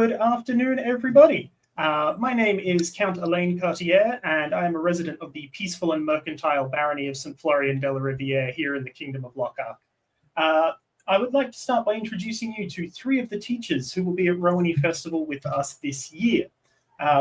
Good afternoon, everybody. My name is Count Alain Cartier, and I am a resident of the peaceful and mercantile barony of St. Florian de la Riviere here in the Kingdom of Lockhart. I would like to start by introducing you to three of the teachers who will be at Rowany Festival with us this year.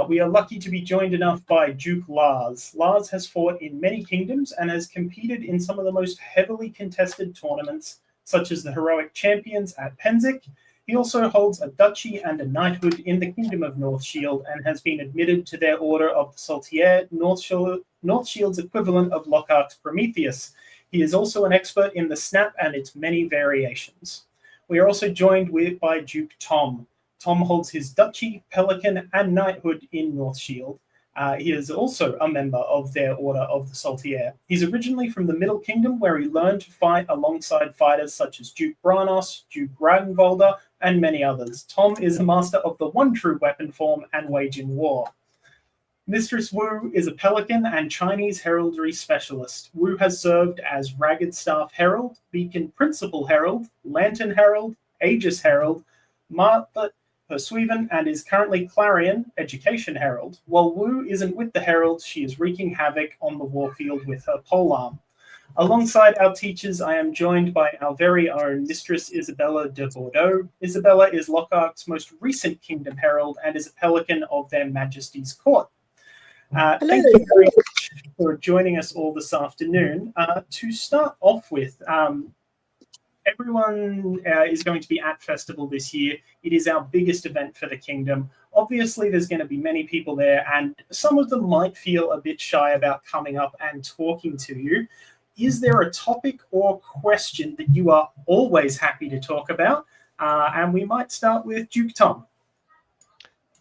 We are lucky to be joined enough by Duke Lars. Lars has fought in many kingdoms and has competed in some of the most heavily contested tournaments, such as the Heroic Champions at Penzig. He also holds a duchy and a knighthood in the Kingdom of Northshield and has been admitted to their Order of the Saltire, Northshield's equivalent of Lockhart's Prometheus. He is also an expert in the snap and its many variations. We are also joined by Duke Tom. Tom holds his duchy, pelican, and knighthood in Northshield. He is also a member of their Order of the Saltire. He's originally from the Middle Kingdom, where he learned to fight alongside fighters such as Duke Branos, Duke Ragnvalder, and many others. Tom is a master of the one true weapon form and waging war. Mistress Wu is a pelican and Chinese heraldry specialist. Wu has served as Ragged Staff Herald, Beacon Principal Herald, Lantern Herald, Aegis Herald, Martha Persueven, and is currently Clarion Education Herald. While Wu isn't with the Heralds, she is wreaking havoc on the warfield with her polearm. Alongside our teachers, I am joined by our very own Mistress Isabella de Bordeaux. Isabella is Lockhart's most recent Kingdom Herald and is a pelican of their Majesty's Court. Thank you very much for joining us all this afternoon. To start off with, everyone is going to be at Festival this year. It is our biggest event for the Kingdom. Obviously, there's going to be many people there, and some of them might feel a bit shy about coming up and talking to you. Is there a topic or question that you are always happy to talk about? And we might start with Duke Tom.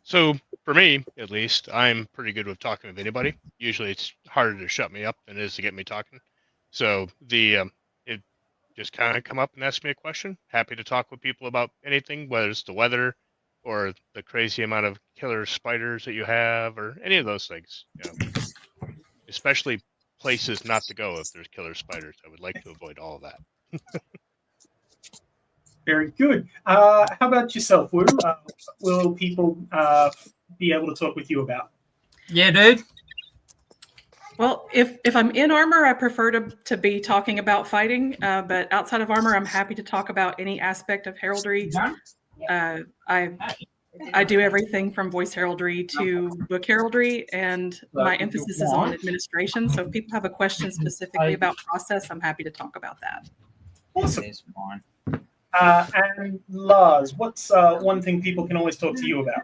So for me, at least, I'm pretty good with talking with anybody. Usually it's harder to shut me up than it is to get me talking. So it just kind of come up and ask me a question. Happy to talk with people about anything, whether it's the weather or the crazy amount of killer spiders that you have or any of those things. You know, especially places not to go if there's killer spiders. I would like to avoid all of that. Very good. How about yourself, Wu? Will people be able to talk with you about? Yeah, dude. Well, if I'm in armor, I prefer to be talking about fighting. But outside of armor, I'm happy to talk about any aspect of heraldry. I do everything from voice heraldry to book heraldry, and my emphasis is on administration. So if people have a question specifically about process, I'm happy to talk about that. Awesome. And Lars, what's one thing people can always talk to you about?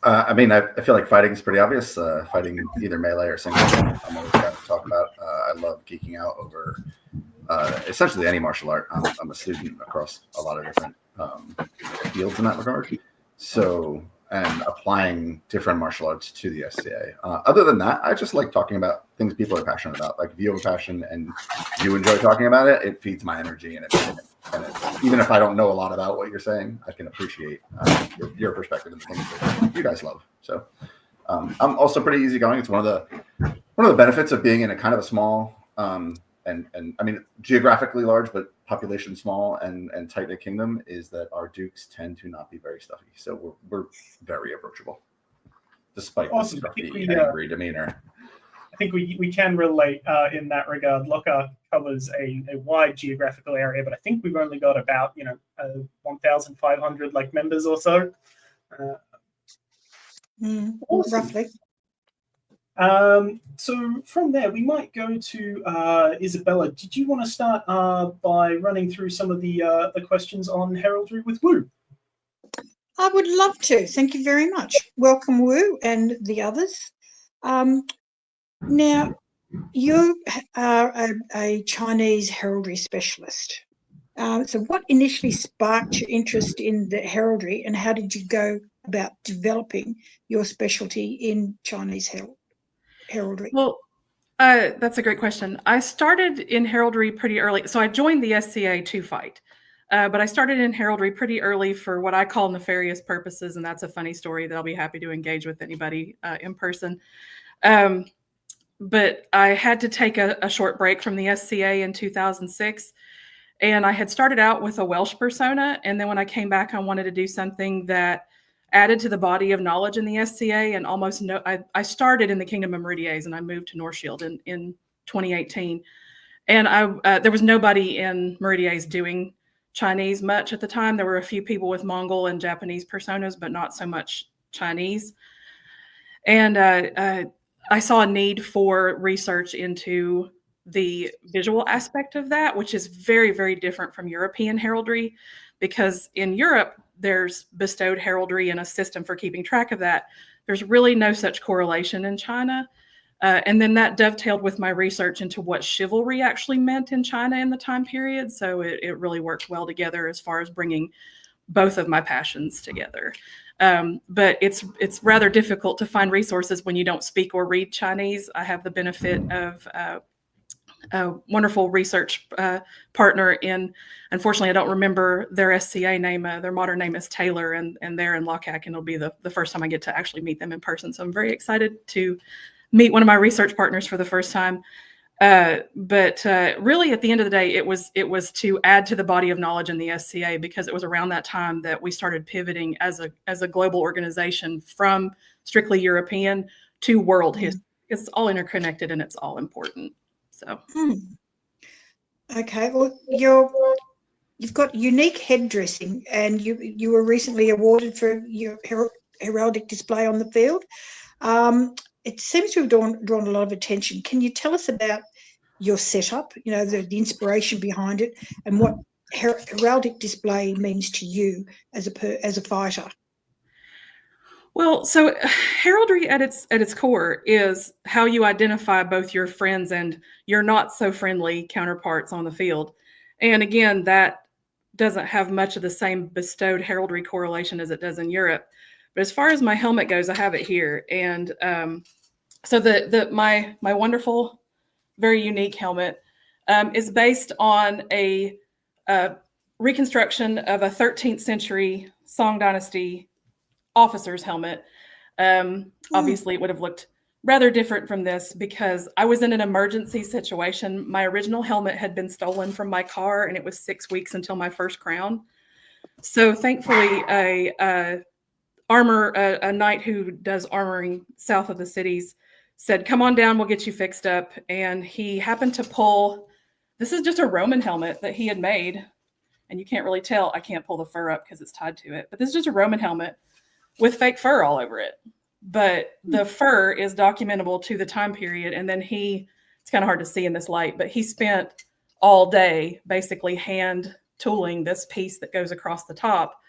I mean, I feel like fighting is pretty obvious. Fighting either melee or single, I'm always happy to talk about. I love geeking out over essentially any martial art. I'm a student across a lot of different fields in that regard. So, and applying different martial arts to the SCA. Other than that, I just like talking about things people are passionate about. Like if you have a passion and you enjoy talking about it, it feeds my energy, and even if I don't know a lot about what you're saying, I can appreciate your perspective and things that you guys love. So I'm also pretty easygoing. It's one of the benefits of being in a kind of a small and I mean geographically large but population small and tight-knit kingdom is that our dukes tend to not be very stuffy. So we're very approachable, despite the stuffy, angry demeanor. I think we can relate in that regard. Lockhart covers a wide geographical area, but I think we've only got about 1,500 members or so. Awesome. Roughly. So from there, we might go to Isabella. Did you want to start by running through some of the questions on heraldry with Wu? I would love to. Thank you very much. Welcome, Wu, and the others. Now, you are a Chinese heraldry specialist. So what initially sparked your interest in the heraldry, and how did you go about developing your specialty in Chinese heraldry? Well, that's a great question. I started in heraldry pretty early. So I joined the SCA to fight. But I started in heraldry pretty early for what I call nefarious purposes, and that's a funny story that I'll be happy to engage with anybody in person. But I had to take a short break from the SCA in 2006, and I had started out with a Welsh persona, and then when I came back, I wanted to do something that added to the body of knowledge in the SCA, and almost no. I started in the Kingdom of Meridies, and I moved to Northshield in 2018, and there was nobody in Meridies doing Chinese much at the time. There were a few people with Mongol and Japanese personas, but not so much Chinese. And I saw a need for research into the visual aspect of that, which is very, very different from European heraldry, because in Europe, there's bestowed heraldry and a system for keeping track of that. There's really no such correlation in China. And then that dovetailed with my research into what chivalry actually meant in China in the time period. So it really worked well together as far as bringing both of my passions together. But it's rather difficult to find resources when you don't speak or read Chinese. I have the benefit of a wonderful research partner in, unfortunately, I don't remember their SCA name. Their modern name is Taylor, and they're in Lockhack, and it'll be the first time I get to actually meet them in person. So I'm very excited to meet one of my research partners for the first time. But really, at the end of the day, it was to add to the body of knowledge in the SCA, because it was around that time that we started pivoting as a global organization from strictly European to world history. It's all interconnected and it's all important. So. Okay, well, you've got unique head dressing, and you were recently awarded for your heraldic display on the field. It seems to have drawn a lot of attention. Can you tell us about your setup, the inspiration behind it, and what heraldic display means to you as a fighter? Well, so heraldry at its core is how you identify both your friends and your not so friendly counterparts on the field. And again, that doesn't have much of the same bestowed heraldry correlation as it does in Europe. But as far as my helmet goes, I have it here. And so my wonderful, very unique helmet is based on a reconstruction of a 13th century Song Dynasty officer's helmet. Obviously, it would have looked rather different from this because I was in an emergency situation. My original helmet had been stolen from my car, and it was 6 weeks until my first crown. So thankfully, a knight who does armoring south of the cities said, "Come on down, we'll get you fixed up." And he happened to pull, this is just a Roman helmet that he had made. And you can't really tell, I can't pull the fur up because it's tied to it, but this is just a Roman helmet with fake fur all over it. But the fur is documentable to the time period. And then it's kind of hard to see in this light, but he spent all day basically hand tooling this piece that goes across the top.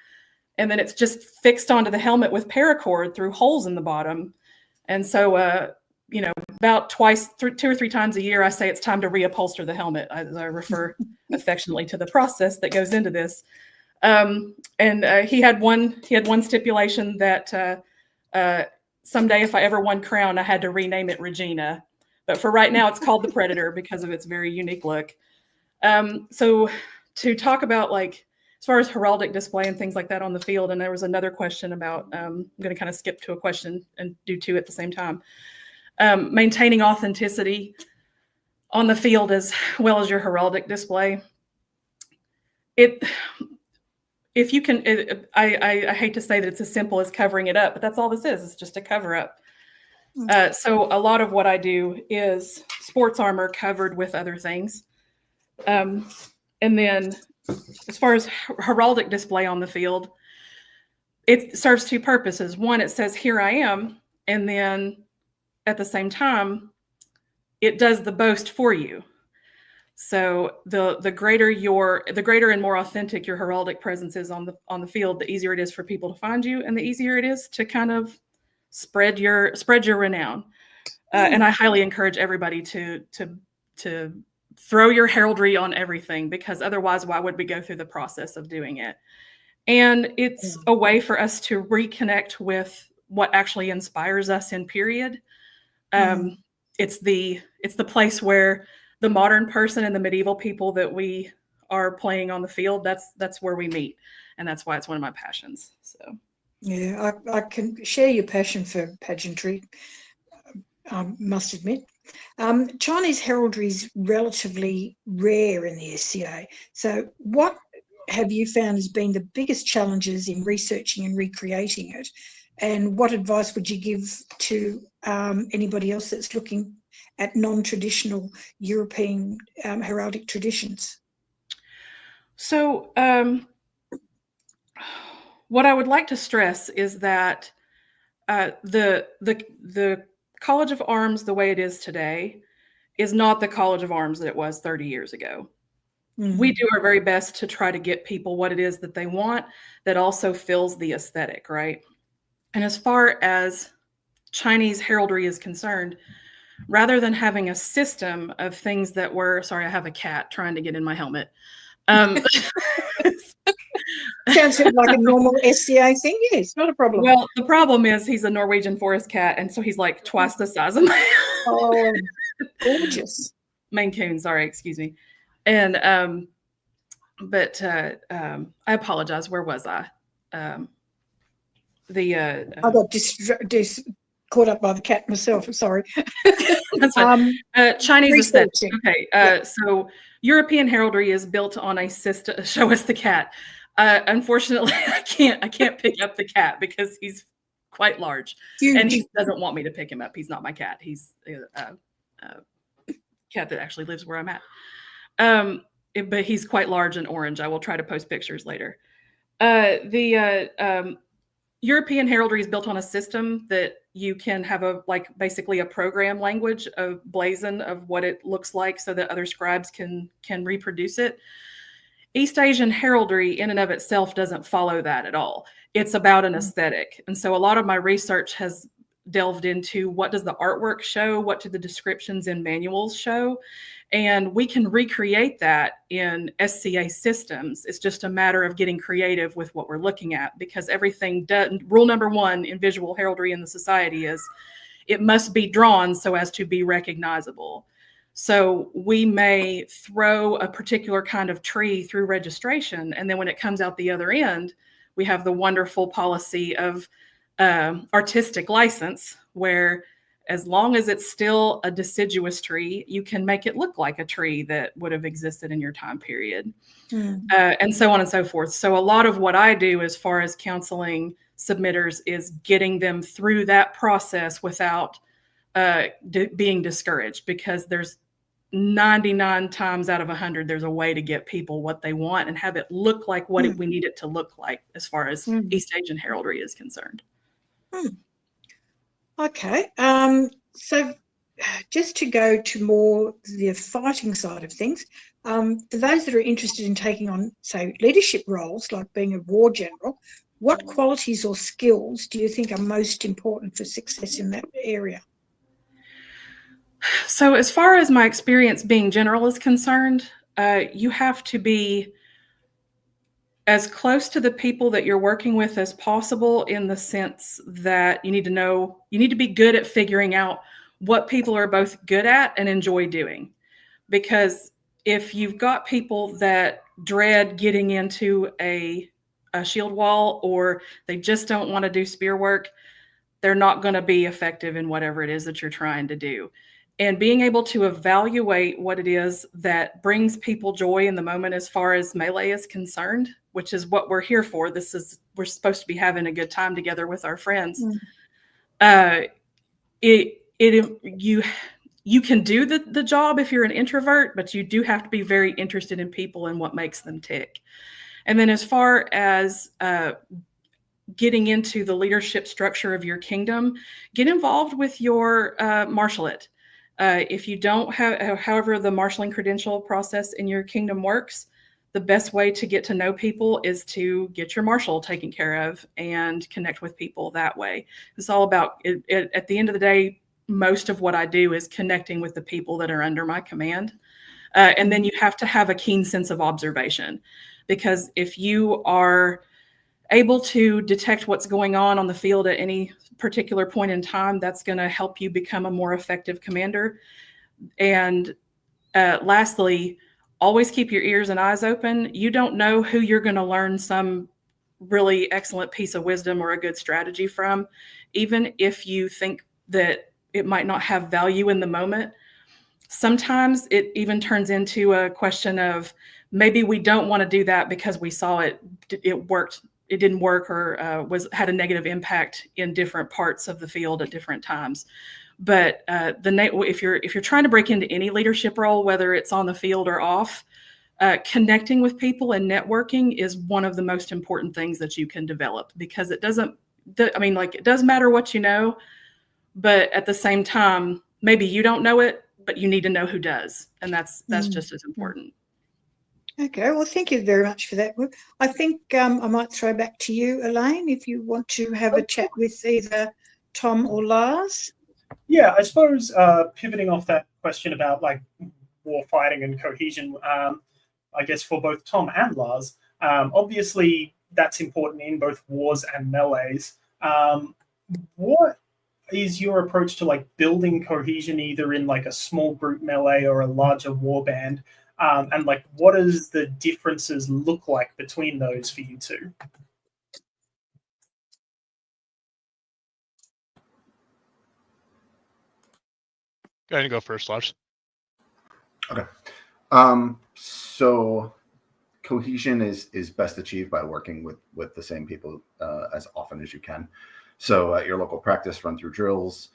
And then it's just fixed onto the helmet with paracord through holes in the bottom. And so, about 2 or 3 times a year, I say it's time to reupholster the helmet, as I refer affectionately to the process that goes into this. He had one stipulation that someday, if I ever won crown, I had to rename it Regina. But for right now, it's called the Predator because of its very unique look. So to talk about as far as heraldic display and things like that on the field, and there was another question about, I'm going to kind of skip to a question and do 2 at the same time. Maintaining authenticity on the field as well as your heraldic display. If you can, I hate to say that it's as simple as covering it up, but that's all this is. It's just a cover up. So a lot of what I do is sports armor covered with other things. And then as far as heraldic display on the field, it serves 2 purposes. One, it says, "Here I am." And then at the same time, it does the boast for you. So the greater and more authentic your heraldic presence is on the field, the easier it is for people to find you, and the easier it is to kind of spread your renown. And I highly encourage everybody to throw your heraldry on everything, because otherwise, why would we go through the process of doing it? And it's a way for us to reconnect with what actually inspires us in period. It's the place where the modern person and the medieval people that we are playing on the field, that's where we meet. And that's why it's one of my passions. So, yeah, I can share your passion for pageantry, I must admit. Chinese heraldry is relatively rare in the SCA. So what have you found has been the biggest challenges in researching and recreating it? And what advice would you give to anybody else that's looking at non-traditional European heraldic traditions? So what I would like to stress is that the College of Arms, the way it is today, is not the College of Arms that it was 30 years ago. We do our very best to try to get people what it is that they want that also fills the aesthetic, right? And as far as Chinese heraldry is concerned, rather than having a system of things that were, sorry, I have a cat trying to get in my helmet. Sounds like a normal SCA thing. Yeah, it's not a problem. Well, the problem is he's a Norwegian forest cat, and so he's like twice the size of my Oh, gorgeous. Maine Coon. Sorry, excuse me. And I apologize. Where was I? I got caught up by the cat myself. I'm sorry. That's fine. Chinese aesthetic. researching. Okay. So European heraldry is built on a system. Show us the cat. Unfortunately, I can't pick up the cat because he's quite large, and he doesn't want me to pick him up. He's not my cat. He's a cat that actually lives where I'm at. But he's quite large and orange. I will try to post pictures later. The European heraldry is built on a system that you can have basically a program language of blazon of what it looks like so that other scribes can reproduce it. East Asian heraldry in and of itself doesn't follow that at all. It's about an aesthetic. And so a lot of my research has delved into what does the artwork show? What do the descriptions in manuals show? And we can recreate that in SCA systems. It's just a matter of getting creative with what we're looking at, because everything does. Rule number one in visual heraldry in the society is it must be drawn so as to be recognizable. So we may throw a particular kind of tree through registration, and then when it comes out the other end, we have the wonderful policy of artistic license, where as long as it's still a deciduous tree, you can make it look like a tree that would have existed in your time period, and so on and so forth. So a lot of what I do as far as counseling submitters is getting them through that process without being discouraged, because there's 99 times out of 100, there's a way to get people what they want and have it look like what we need it to look like as far as East Asian heraldry is concerned. Okay. So just to go to more the fighting side of things, for those that are interested in taking on, say, leadership roles, like being a war general, what qualities or skills do you think are most important for success in that area? So as far as my experience being general is concerned, you have to be as close to the people that you're working with as possible, in the sense that you need to be good at figuring out what people are both good at and enjoy doing. Because if you've got people that dread getting into a shield wall, or they just don't want to do spear work, they're not going to be effective in whatever it is that you're trying to do. And being able to evaluate what it is that brings people joy in the moment as far as melee is concerned, which is what we're here for. We're supposed to be having a good time together with our friends. You can do the job if you're an introvert, but you do have to be very interested in people and what makes them tick. And then as far as getting into the leadership structure of your kingdom, get involved with your marshalate. If you don't have, however, the marshaling credential process in your kingdom works, the best way to get to know people is to get your marshal taken care of and connect with people that way. It's all about, at the end of the day, most of what I do is connecting with the people that are under my command. And then you have to have a keen sense of observation, because if you are able to detect what's going on the field at any particular point in time, that's going to help you become a more effective commander. And lastly, always keep your ears and eyes open. You don't know who you're going to learn some really excellent piece of wisdom or a good strategy from, even if you think that it might not have value in the moment. Sometimes it even turns into a question of maybe we don't want to do that because we saw it worked, it didn't work, or had a negative impact in different parts of the field at different times. But if you're trying to break into any leadership role, whether it's on the field or off, connecting with people and networking is one of the most important things that you can develop, because it does matter what you know, but at the same time, maybe you don't know it, but you need to know who does, and that's just as important. Okay, well, thank you very much for that. I think I might throw back to you, Alain, if you want to have a chat with either Tom or Lars. Yeah, I suppose pivoting off that question about like war fighting and cohesion, I guess for both Tom and Lars, obviously that's important in both wars and melees. What is your approach to like building cohesion either in like a small group melee or a larger war band? And like, what does the differences look like between those for you two? Go ahead and go first, Lars. Okay. So cohesion is best achieved by working with the same people as often as you can. So at your local practice, run through drills.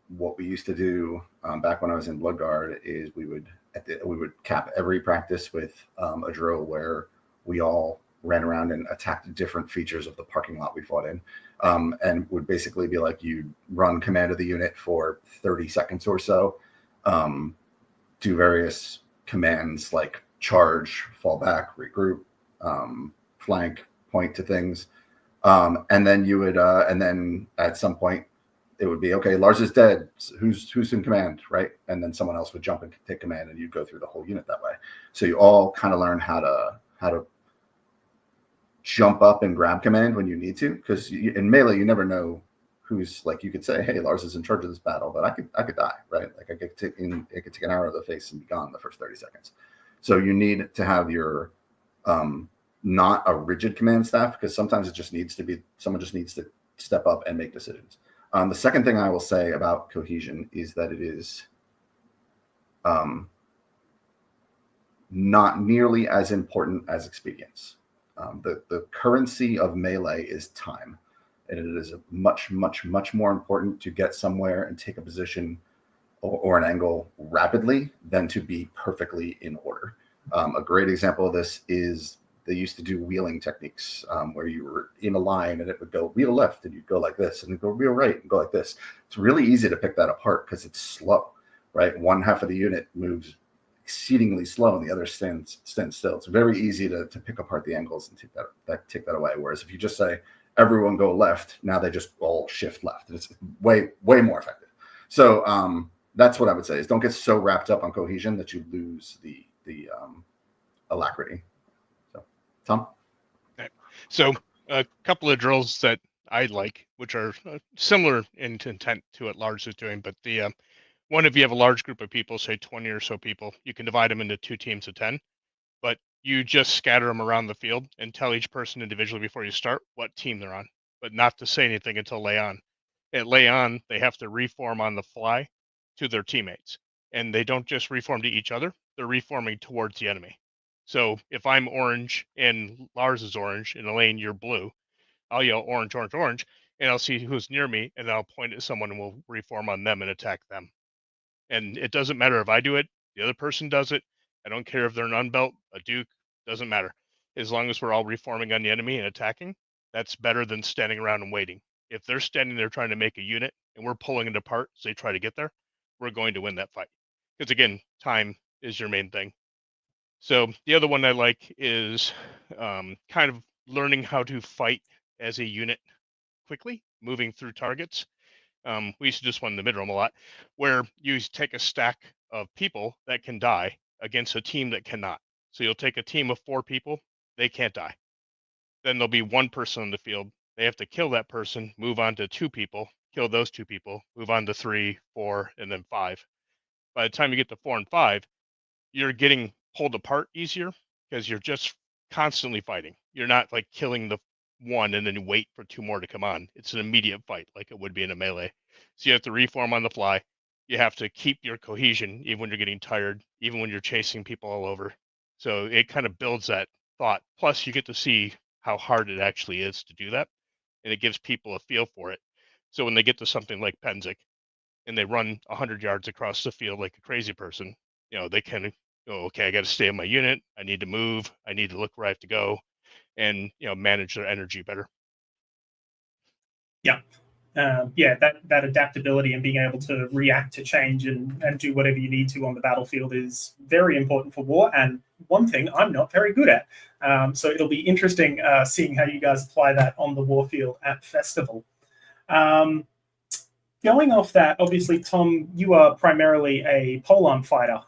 What we used to do back when I was in Blood Guard is we would cap every practice with a drill where we all ran around and attacked different features of the parking lot we fought in, and would basically be like, you run command of the unit for 30 seconds or so, do various commands like charge, fall back, regroup, flank, point to things, and then you would and then at some point it would be, okay, Lars is dead, who's in command, right? And then someone else would jump and take command, and you'd go through the whole unit that way. So you all kind of learn how to jump up and grab command when you need to, because in melee you never know who's, like, you could say, hey, Lars is in charge of this battle, but I could die, right? Like I could take an arrow to the face and be gone the first 30 seconds. So you need to have your not a rigid command staff, because sometimes it just needs to be, someone just needs to step up and make decisions. The second thing I will say about cohesion is that it is not nearly as important as expedience. The currency of melee is time, and it is much more important to get somewhere and take a position or an angle rapidly than to be perfectly in order. A great example of this is they used to do wheeling techniques, where you were in a line and it would go wheel left and you'd go like this, and you'd go wheel right and go like this. It's really easy to pick that apart because it's slow, right? One half of the unit moves exceedingly slow and the other stands still. It's very easy to pick apart the angles and take that away. Whereas if you just say everyone go left, now they just all shift left, and it's way more effective. So that's what I would say, is don't get so wrapped up on cohesion that you lose the alacrity. Tom? Okay. So a couple of drills that I like, which are similar in intent to what Lars is doing, but the one, if you have a large group of people, say 20 or so people, you can divide them into 2 teams of 10, but you just scatter them around the field and tell each person individually before you start what team they're on, but not to say anything until lay on. At lay on, they have to reform on the fly to their teammates, and they don't just reform to each other, they're reforming towards the enemy. So if I'm orange and Lars is orange and Alain, you're blue, I'll yell orange, orange, orange, and I'll see who's near me, and I'll point at someone and we'll reform on them and attack them. And it doesn't matter if I do it, the other person does it. I don't care if they're an unbelt, a duke, doesn't matter. As long as we're all reforming on the enemy and attacking, that's better than standing around and waiting. If they're standing there trying to make a unit and we're pulling it apart as they try to get there, we're going to win that fight. Because again, time is your main thing. So the other one I like is kind of learning how to fight as a unit quickly, moving through targets. We used to just run the mid-roam a lot, where you take a stack of people that can die against a team that cannot. So you'll take a team of 4 people, they can't die. Then there'll be 1 person on the field. They have to kill that person, move on to 2 people, kill those 2 people, move on to 3, 4, and then 5. By the time you get to 4 and 5, you're getting pulled apart easier because you're just constantly fighting. You're not like killing the 1 and then wait for 2 more to come on. It's an immediate fight like it would be in a melee. So you have to reform on the fly. You have to keep your cohesion even when you're getting tired, even when you're chasing people all over. So it kind of builds that thought. Plus, you get to see how hard it actually is to do that, and it gives people a feel for it. So when they get to something like Penzik and they run 100 yards across the field like a crazy person, they kind of go, okay, I got to stay in my unit. I need to move. I need to look where I have to go, and manage their energy better. Yeah. That adaptability and being able to react to change and do whatever you need to on the battlefield is very important for war, and one thing I'm not very good at. So it'll be interesting seeing how you guys apply that on the warfield at Festival. Going off that, obviously, Tom, you are primarily a polearm fighter.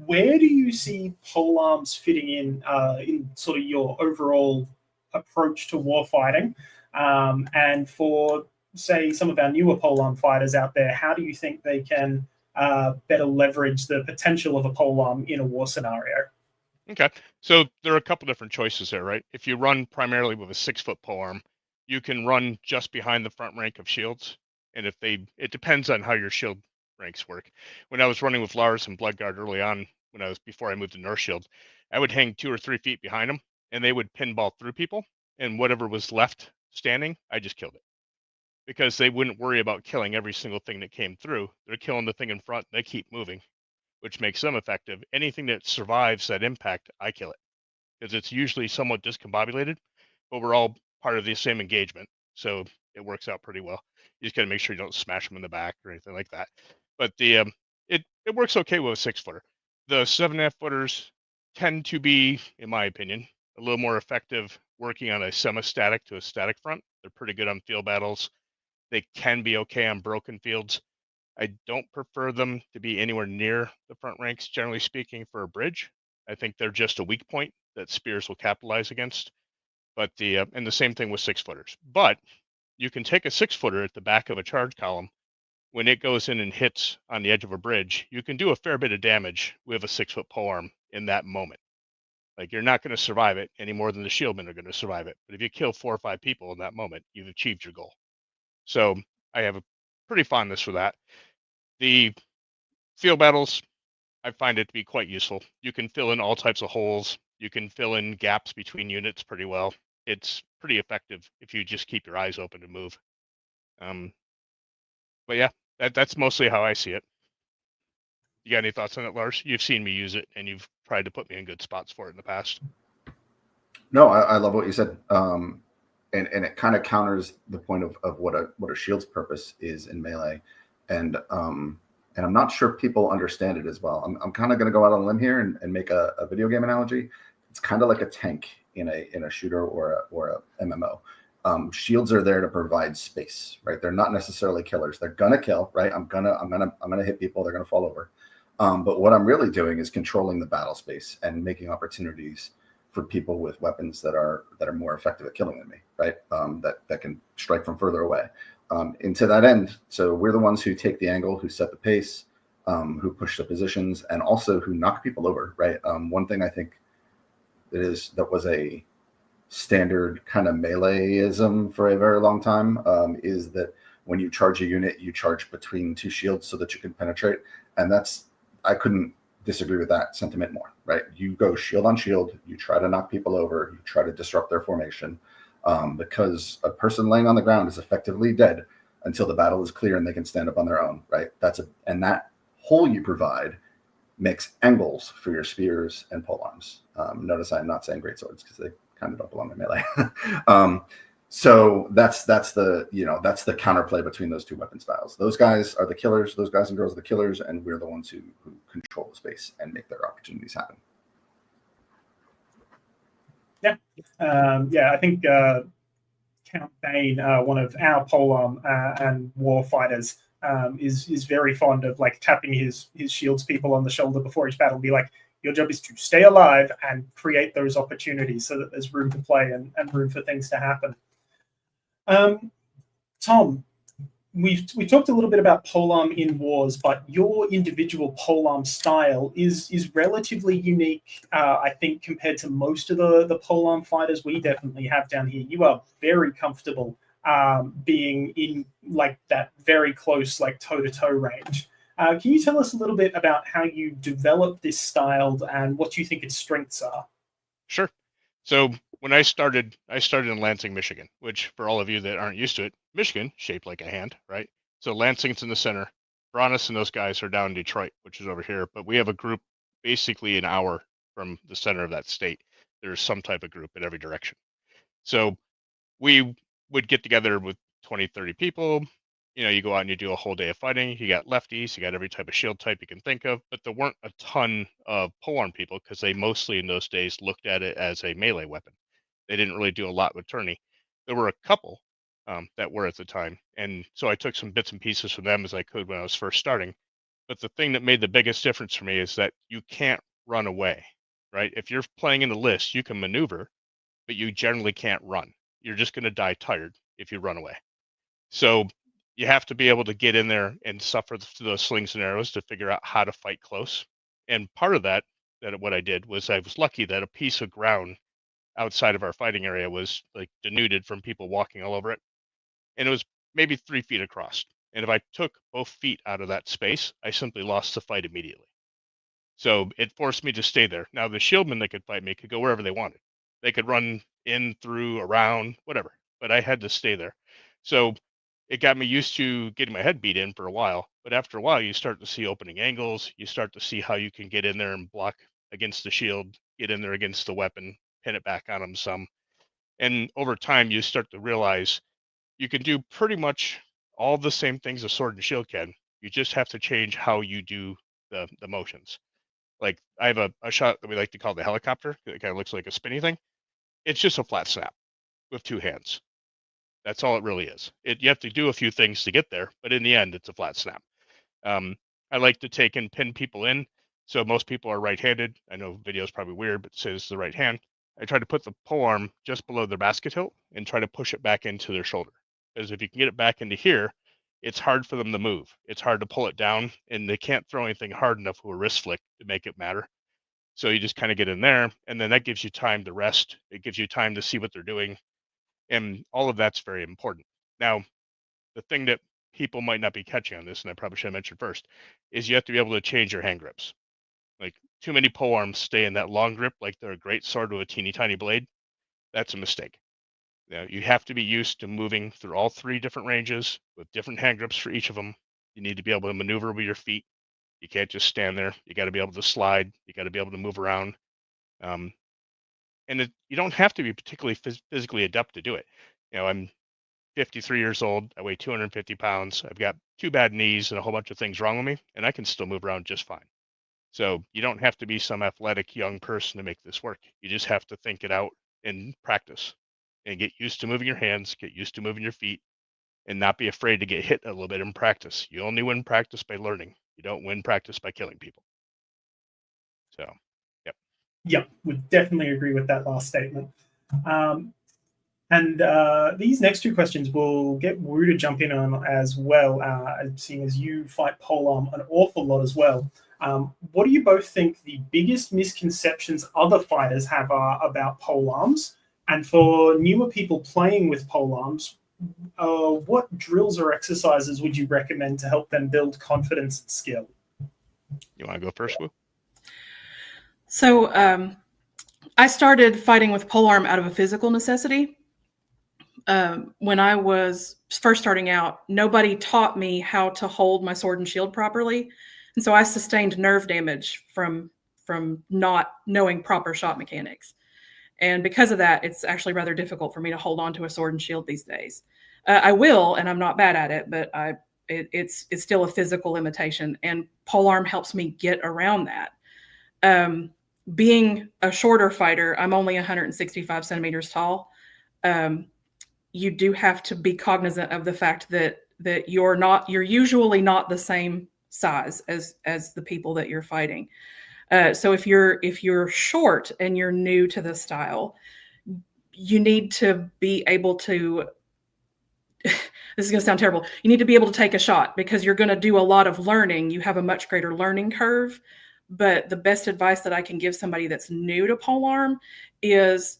Where do you see polearms fitting in sort of your overall approach to war fighting? And for, say, some of our newer polearm fighters out there, how do you think they can better leverage the potential of a polearm in a war scenario? Okay, so there are a couple different choices there, right? If you run primarily with a 6-foot polearm, you can run just behind the front rank of shields, and it depends on how your shield ranks work. When I was running with Lars and Bloodguard early on, before I moved to Northshield, I would hang 2 or 3 feet behind them, and they would pinball through people, and whatever was left standing, I just killed it. Because they wouldn't worry about killing every single thing that came through. They're killing the thing in front, they keep moving, which makes them effective. Anything that survives that impact, I kill it. Because it's usually somewhat discombobulated, but we're all part of the same engagement. So it works out pretty well. You just got to make sure you don't smash them in the back or anything like that. But it works okay with a 6-footer. The 7.5 footers tend to be, in my opinion, a little more effective working on a semi-static to a static front. They're pretty good on field battles. They can be okay on broken fields. I don't prefer them to be anywhere near the front ranks, generally speaking, for a bridge. I think they're just a weak point that spears will capitalize against. But and the same thing with 6-footers. But you can take a 6-footer at the back of a charge column. When it goes in and hits on the edge of a bridge, you can do a fair bit of damage with a 6-foot polearm in that moment. Like, you're not going to survive it any more than the shieldmen are going to survive it. But if you kill 4 or 5 people in that moment, you've achieved your goal. So I have a pretty fondness for that. The field battles, I find it to be quite useful. You can fill in all types of holes. You can fill in gaps between units pretty well. It's pretty effective if you just keep your eyes open and move. But yeah, that's mostly how I see it. You got any thoughts on it, Lars? You've seen me use it, and you've tried to put me in good spots for it in the past. No, I love what you said. And it kind of counters the point of what a shield's purpose is in melee. And I'm not sure people understand it as well. I'm kind of going to go out on a limb here and make a video game analogy. It's kind of like a tank in a shooter or a MMO. Shields are there to provide space, right? They're not necessarily killers. They're gonna kill, right? I'm gonna hit people. They're gonna fall over. But what I'm really doing is controlling the battle space and making opportunities for people with weapons that are more effective at killing than me, right? That can strike from further away. And to that end, so we're the ones who take the angle, who set the pace, who push the positions, and also who knock people over, right? One thing I think that was a standard kind of meleeism for a very long time is that when you charge a unit, you charge between 2 shields so that you can penetrate. And I couldn't disagree with that sentiment more, right? You go shield on shield, you try to knock people over, you try to disrupt their formation, because a person laying on the ground is effectively dead until the battle is clear and they can stand up on their own, right? And that hole you provide makes angles for your spears and polearms. Notice I'm not saying greatswords because they kind of don't belong in melee. So that's the counterplay between those 2 weapon styles. Those guys are the killers. Those guys and girls are the killers, and we're the ones who control the space and make their opportunities happen. Yeah, I think Count Bane, one of our polearm and war fighters, is very fond of like tapping his shields people on the shoulder before each battle and be like, your job is to stay alive and create those opportunities so that there's room to play and room for things to happen. Tom, we talked a little bit about polearm in wars, but your individual polearm style is relatively unique, I think, compared to most of the polearm fighters we definitely have down here. You are very comfortable being in like that very close, like toe-to-toe range. Can you tell us a little bit about how you developed this style and what you think its strengths are? Sure. So when I started in Lansing, Michigan, which for all of you that aren't used to it, Michigan, shaped like a hand, right? So Lansing's in the center. Bronis and those guys are down in Detroit, which is over here. But we have a group basically an hour from the center of that state. There's some type of group in every direction. So we would get together with 20, 30 people. You know, you go out and you do a whole day of fighting. You got lefties, you got every type of shield type you can think of, but there weren't a ton of polearm people because they mostly in those days looked at it as a melee weapon. They didn't really do a lot with tourney. There were a couple that were at the time. And so I took some bits and pieces from them as I could when I was first starting. But the thing that made the biggest difference for me is that you can't run away, right? If you're playing in the list, you can maneuver, but you generally can't run. You're just going to die tired if you run away. So you have to be able to get in there and suffer through those slings and arrows to figure out how to fight close. And part of that what I did was I was lucky that a piece of ground outside of our fighting area was like denuded from people walking all over it. And it was maybe 3 feet across. And if I took both feet out of that space, I simply lost the fight immediately. So it forced me to stay there. Now the shieldmen that could fight me could go wherever they wanted. They could run in, through, around, whatever. But I had to stay there. So it got me used to getting my head beat in for a while. But after a while, you start to see opening angles. You start to see how you can get in there and block against the shield, get in there against the weapon, pin it back on them some. And over time, you start to realize you can do pretty much all the same things a sword and shield can. You just have to change how you do the motions. Like I have a shot that we like to call the helicopter. It kind of looks like a spinny thing. It's just a flat snap with 2 hands. That's all it really is. You have to do a few things to get there, but in the end, it's a flat snap. I like to take and pin people in. So most people are right-handed. I know video is probably weird, but it says the right hand. I try to put the polearm just below their basket hilt and try to push it back into their shoulder. Because if you can get it back into here, it's hard for them to move. It's hard to pull it down, and they can't throw anything hard enough with a wrist flick to make it matter. So you just kind of get in there, and then that gives you time to rest. It gives you time to see what they're doing, and all of that's very important. Now, the thing that people might not be catching on this, and I probably should have mentioned first, is you have to be able to change your hand grips. Like too many polearms stay in that long grip like they're a great sword with a teeny tiny blade. That's a mistake. You have to be used to moving through all 3 different ranges with different hand grips for each of them. You need to be able to maneuver with your feet. You can't just stand there. You got to be able to slide. You got to be able to move around. And you don't have to be particularly physically adept to do it. I'm 53 years old. I weigh 250 pounds. I've got 2 bad knees and a whole bunch of things wrong with me, and I can still move around just fine. So you don't have to be some athletic young person to make this work. You just have to think it out and practice and get used to moving your hands, get used to moving your feet, and not be afraid to get hit a little bit in practice. You only win practice by learning. You don't win practice by killing people. So, yep. Yep, would definitely agree with that last statement. And these next 2 questions will get Wu to jump in on as well, seeing as you fight polearm an awful lot as well. What do you both think the biggest misconceptions other fighters have are about polearms? And for newer people playing with polearms, what drills or exercises would you recommend to help them build confidence and skill? You want to go first, Wu? So I started fighting with polearm out of a physical necessity. When I was first starting out, nobody taught me how to hold my sword and shield properly. And so I sustained nerve damage from not knowing proper shot mechanics. And because of that, it's actually rather difficult for me to hold on to a sword and shield these days. I will, and I'm not bad at it, but it's still a physical limitation. And polearm helps me get around that. Being a shorter fighter, I'm only 165 centimeters tall. You do have to be cognizant of the fact that you're usually not the same size as the people that you're fighting. So if you're short and you're new to the style, you need to be able to, this is going to sound terrible. You need to be able to take a shot because you're going to do a lot of learning. You have a much greater learning curve. But the best advice that I can give somebody that's new to polearm is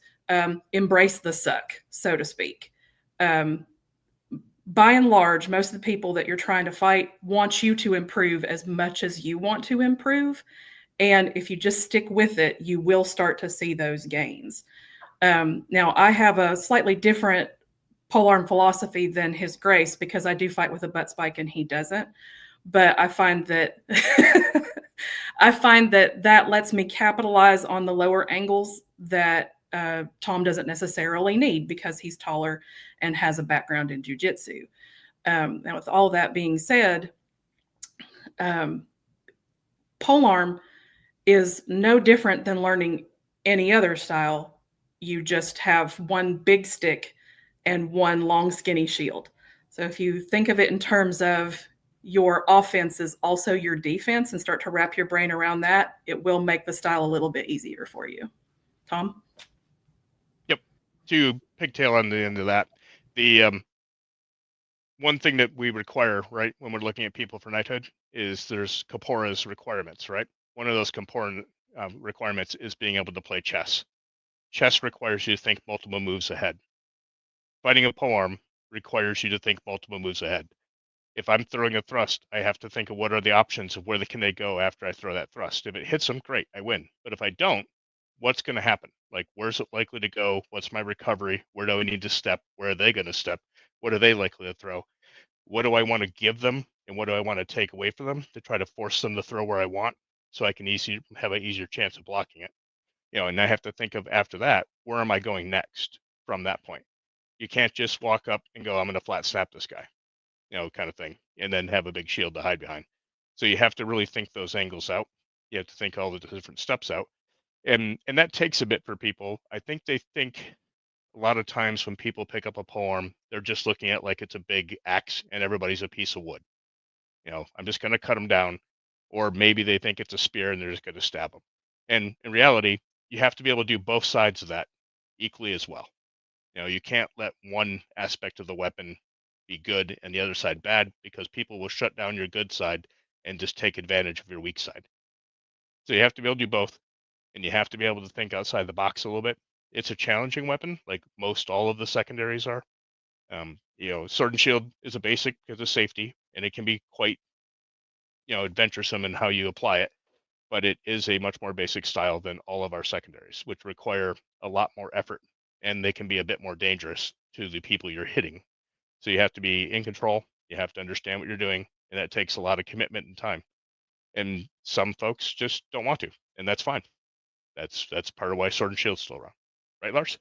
embrace the suck, so to speak. By by and large, most of the people that you're trying to fight want you to improve as much as you want to improve. And if you just stick with it, you will start to see those gains. Now, I have a slightly different polearm philosophy than His Grace, because I do fight with a butt spike and he doesn't. But I find that that lets me capitalize on the lower angles that Tom doesn't necessarily need, because he's taller and has a background in jiu-jitsu. Now, with all that being said, polearm is no different than learning any other style. You just have one big stick and one long skinny shield. So if you think of it in terms of your offense is also your defense and start to wrap your brain around that, it will make the style a little bit easier for you. Tom? Yep. To pigtail on the end of that, the one thing that we require, right, when we're looking at people for knighthood is there's Corpora's requirements, right? One of those Corpora requirements is being able to play chess. Chess requires you to think multiple moves ahead. Fighting a polearm requires you to think multiple moves ahead. If I'm throwing a thrust, I have to think of what are the options of where can they go after I throw that thrust. If it hits them, great, I win. But if I don't, what's going to happen? Like, where's it likely to go? What's my recovery? Where do I need to step? Where are they going to step? What are they likely to throw? What do I want to give them? And what do I want to take away from them to try to force them to throw where I want so I can have an easier chance of blocking it? And I have to think of, after that, where am I going next from that point? You can't just walk up and go, I'm going to flat snap this guy, kind of thing, and then have a big shield to hide behind. So you have to really think those angles out. You have to think all the different steps out. And that takes a bit for people. I think they think a lot of times when people pick up a polearm, they're just looking at like it's a big axe and everybody's a piece of wood. I'm just going to cut them down. Or maybe they think it's a spear and they're just going to stab them. And in reality, you have to be able to do both sides of that equally as well. You can't let one aspect of the weapon be good and the other side bad, because people will shut down your good side and just take advantage of your weak side. So you have to be able to do both, and you have to be able to think outside the box a little bit. It's a challenging weapon, like most all of the secondaries are. Sword and shield is a basic because of safety, and it can be quite, adventuresome in how you apply it. But it is a much more basic style than all of our secondaries, which require a lot more effort, and they can be a bit more dangerous to the people you're hitting. So you have to be in control. You have to understand what you're doing, and that takes a lot of commitment and time. And some folks just don't want to, and that's fine. That's part of why Sword and Shield's still around, right, Lars?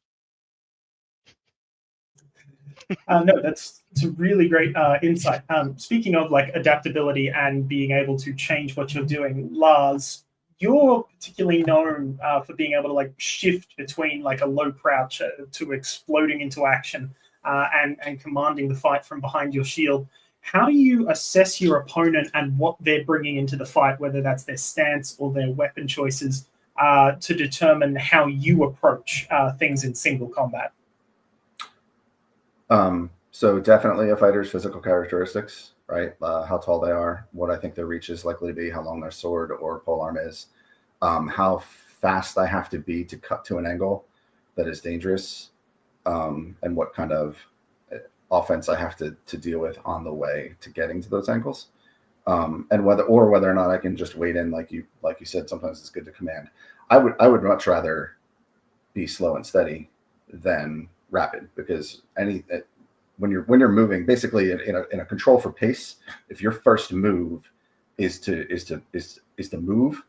No, that's a really great insight. Speaking of like adaptability and being able to change what you're doing, Lars, you're particularly known for being able to like shift between like a low crouch to exploding into action and commanding the fight from behind your shield. How do you assess your opponent and what they're bringing into the fight, whether that's their stance or their weapon choices, to determine how you approach things in single combat? So definitely a fighter's physical characteristics, right? How tall they are, what I think their reach is likely to be, how long their sword or polearm is, how fast I have to be to cut to an angle that is dangerous, and what kind of offense I have to deal with on the way to getting to those angles, and whether or not I can just wait in, like you said. Sometimes it's good to command. I would much rather be slow and steady than rapid, because when you're moving, basically in a control for pace, if your first move is to move,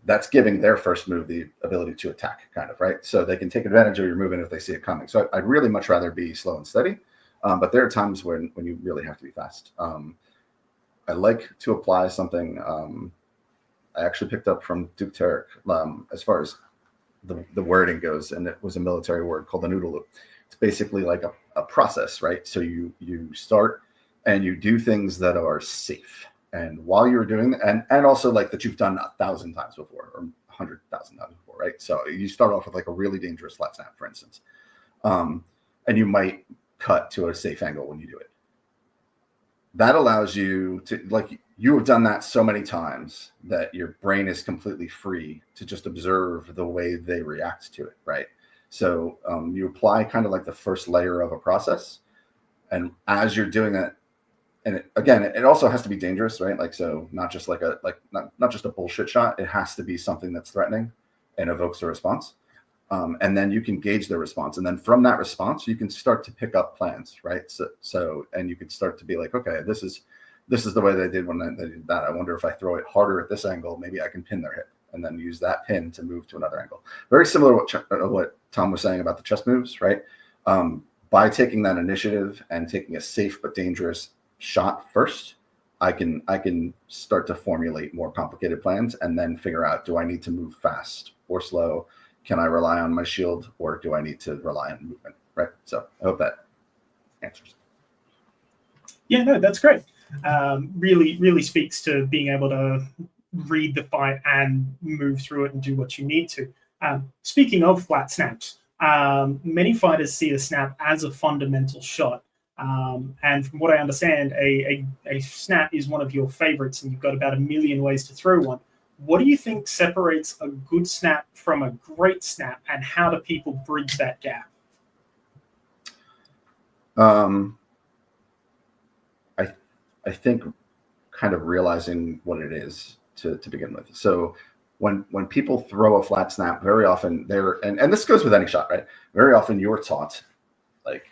that's giving their first move the ability to attack, kind of, right? So they can take advantage of your movement if they see it coming. So I'd really much rather be slow and steady, but there are times when you really have to be fast. I like to apply something I actually picked up from Duke Tarek, as far as the wording goes, and it was a military word called the noodle loop. It's basically like a process, right? So you start and you do things that are safe, and while you're doing, and also like that you've done 1,000 times before or 100,000 times before, right? So you start off with like a really dangerous flat snap, for instance, and you might cut to a safe angle when you do it. That allows you to, like, you have done that so many times that your brain is completely free to just observe the way they react to it, right? So you apply kind of like the first layer of a process, And as you're doing that, and it also has to be dangerous, right? Like, so not just like not just a bullshit shot. It has to be something that's threatening and evokes a response. And then you can gauge the response. And then from that response, you can start to pick up plans, right? So and you can start to be like, okay, this is the way they did when they did that. I wonder if I throw it harder at this angle, maybe I can pin their hip, and then use that pin to move to another angle. Very similar to what Tom was saying about the chess moves, right? By taking that initiative and taking a safe but dangerous shot first, I can start to formulate more complicated plans and then figure out, do I need to move fast or slow? Can I rely on my shield, or do I need to rely on movement, right? So I hope that answers. Yeah, no, that's great. Really speaks to being able to read the fight and move through it and do what you need to. Speaking of flat snaps, many fighters see a snap as a fundamental shot. And from what I understand, a snap is one of your favorites, and you've got about 1 million ways to throw one. What do you think separates a good snap from a great snap, and how do people bridge that gap? I think kind of realizing what it is to begin with. So when people throw a flat snap, very often and this goes with any shot, right? Very often you're taught, like,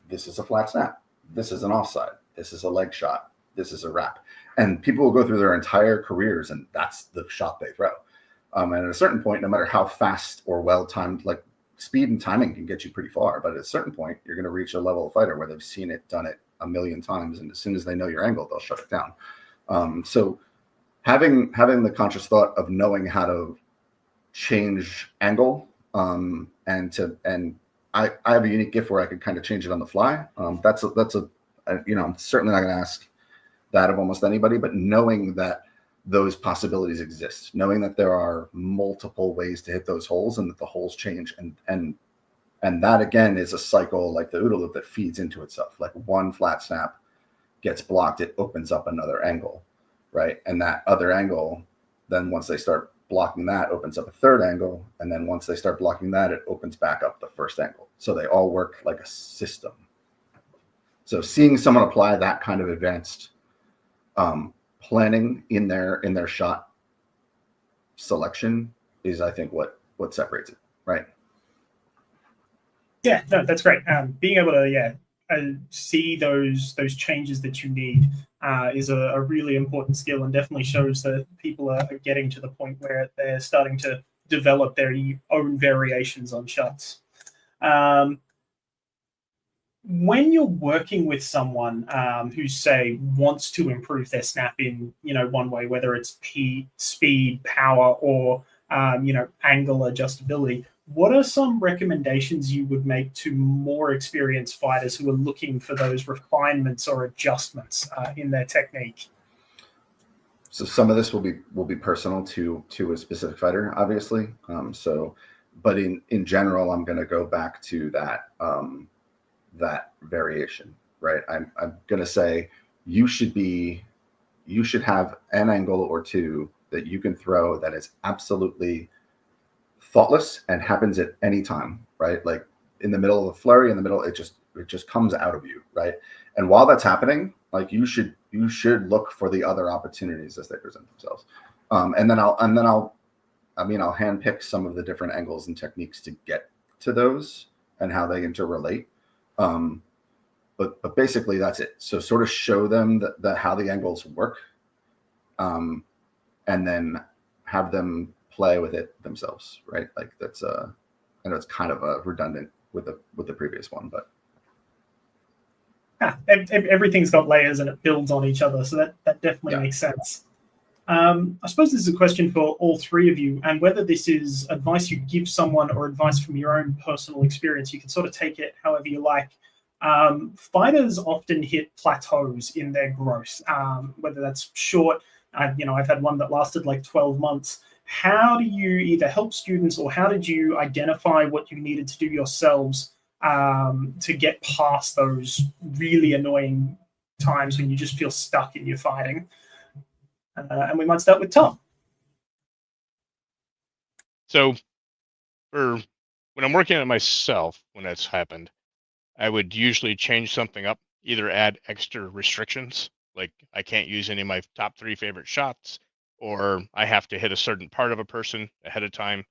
this is a flat snap, this is an offside, this is a leg shot, this is a wrap. And people will go through their entire careers and that's the shot they throw. And at a certain point, no matter how fast or well-timed, like, speed and timing can get you pretty far, but at a certain point, you're going to reach a level of fighter where they've seen it, done it 1 million times, and as soon as they know your angle, they'll shut it down. So having the conscious thought of knowing how to change angle, and I have a unique gift where I can kind of change it on the fly. I'm certainly not going to ask that of almost anybody, but knowing that those possibilities exist, knowing that there are multiple ways to hit those holes and that the holes change, and that again is a cycle like the OODA loop that feeds into itself. Like, one flat snap gets blocked, it opens up another angle, right? And that other angle, then once they start blocking that, opens up a third angle, and then once they start blocking that, it opens back up the first angle. So they all work like a system. So seeing someone apply that kind of advanced planning in their shot selection is, I think, what separates it, right? Yeah, no, that's great. Being able to see those changes that you need is a really important skill, and definitely shows that people are getting to the point where they're starting to develop their own variations on shots. When you're working with someone who, say, wants to improve their snap in, one way, whether it's speed, power, or angle adjustability, what are some recommendations you would make to more experienced fighters who are looking for those refinements or adjustments in their technique? So some of this will be personal to a specific fighter, obviously. But in general, I'm going to go back to that variation, right? I'm going to say you should have an angle or two that you can throw that is absolutely thoughtless and happens at any time, right? Like, in the middle of a flurry, it just comes out of you, right? And while that's happening, like, you should look for the other opportunities as they present themselves. And then I'll handpick some of the different angles and techniques to get to those and how they interrelate. But basically that's it. So sort of show them that how the angles work, and then have them play with it themselves, right? Like, that's I know it's kind of redundant with the previous one, but everything's got layers and it builds on each other, so that definitely makes sense. I suppose this is a question for all three of you, and whether this is advice you give someone or advice from your own personal experience, you can sort of take it however you like. Fighters often hit plateaus in their growth, whether that's short. I've had one that lasted like 12 months. How do you either help students, or how did you identify what you needed to do yourselves to get past those really annoying times when you just feel stuck in your fighting? And we might start with Tom. So, when I'm working on myself, when that's happened, I would usually change something up either add extra restrictions, like I can't use any of my top 3 favorite shots, or I have to hit a certain part of a person ahead of time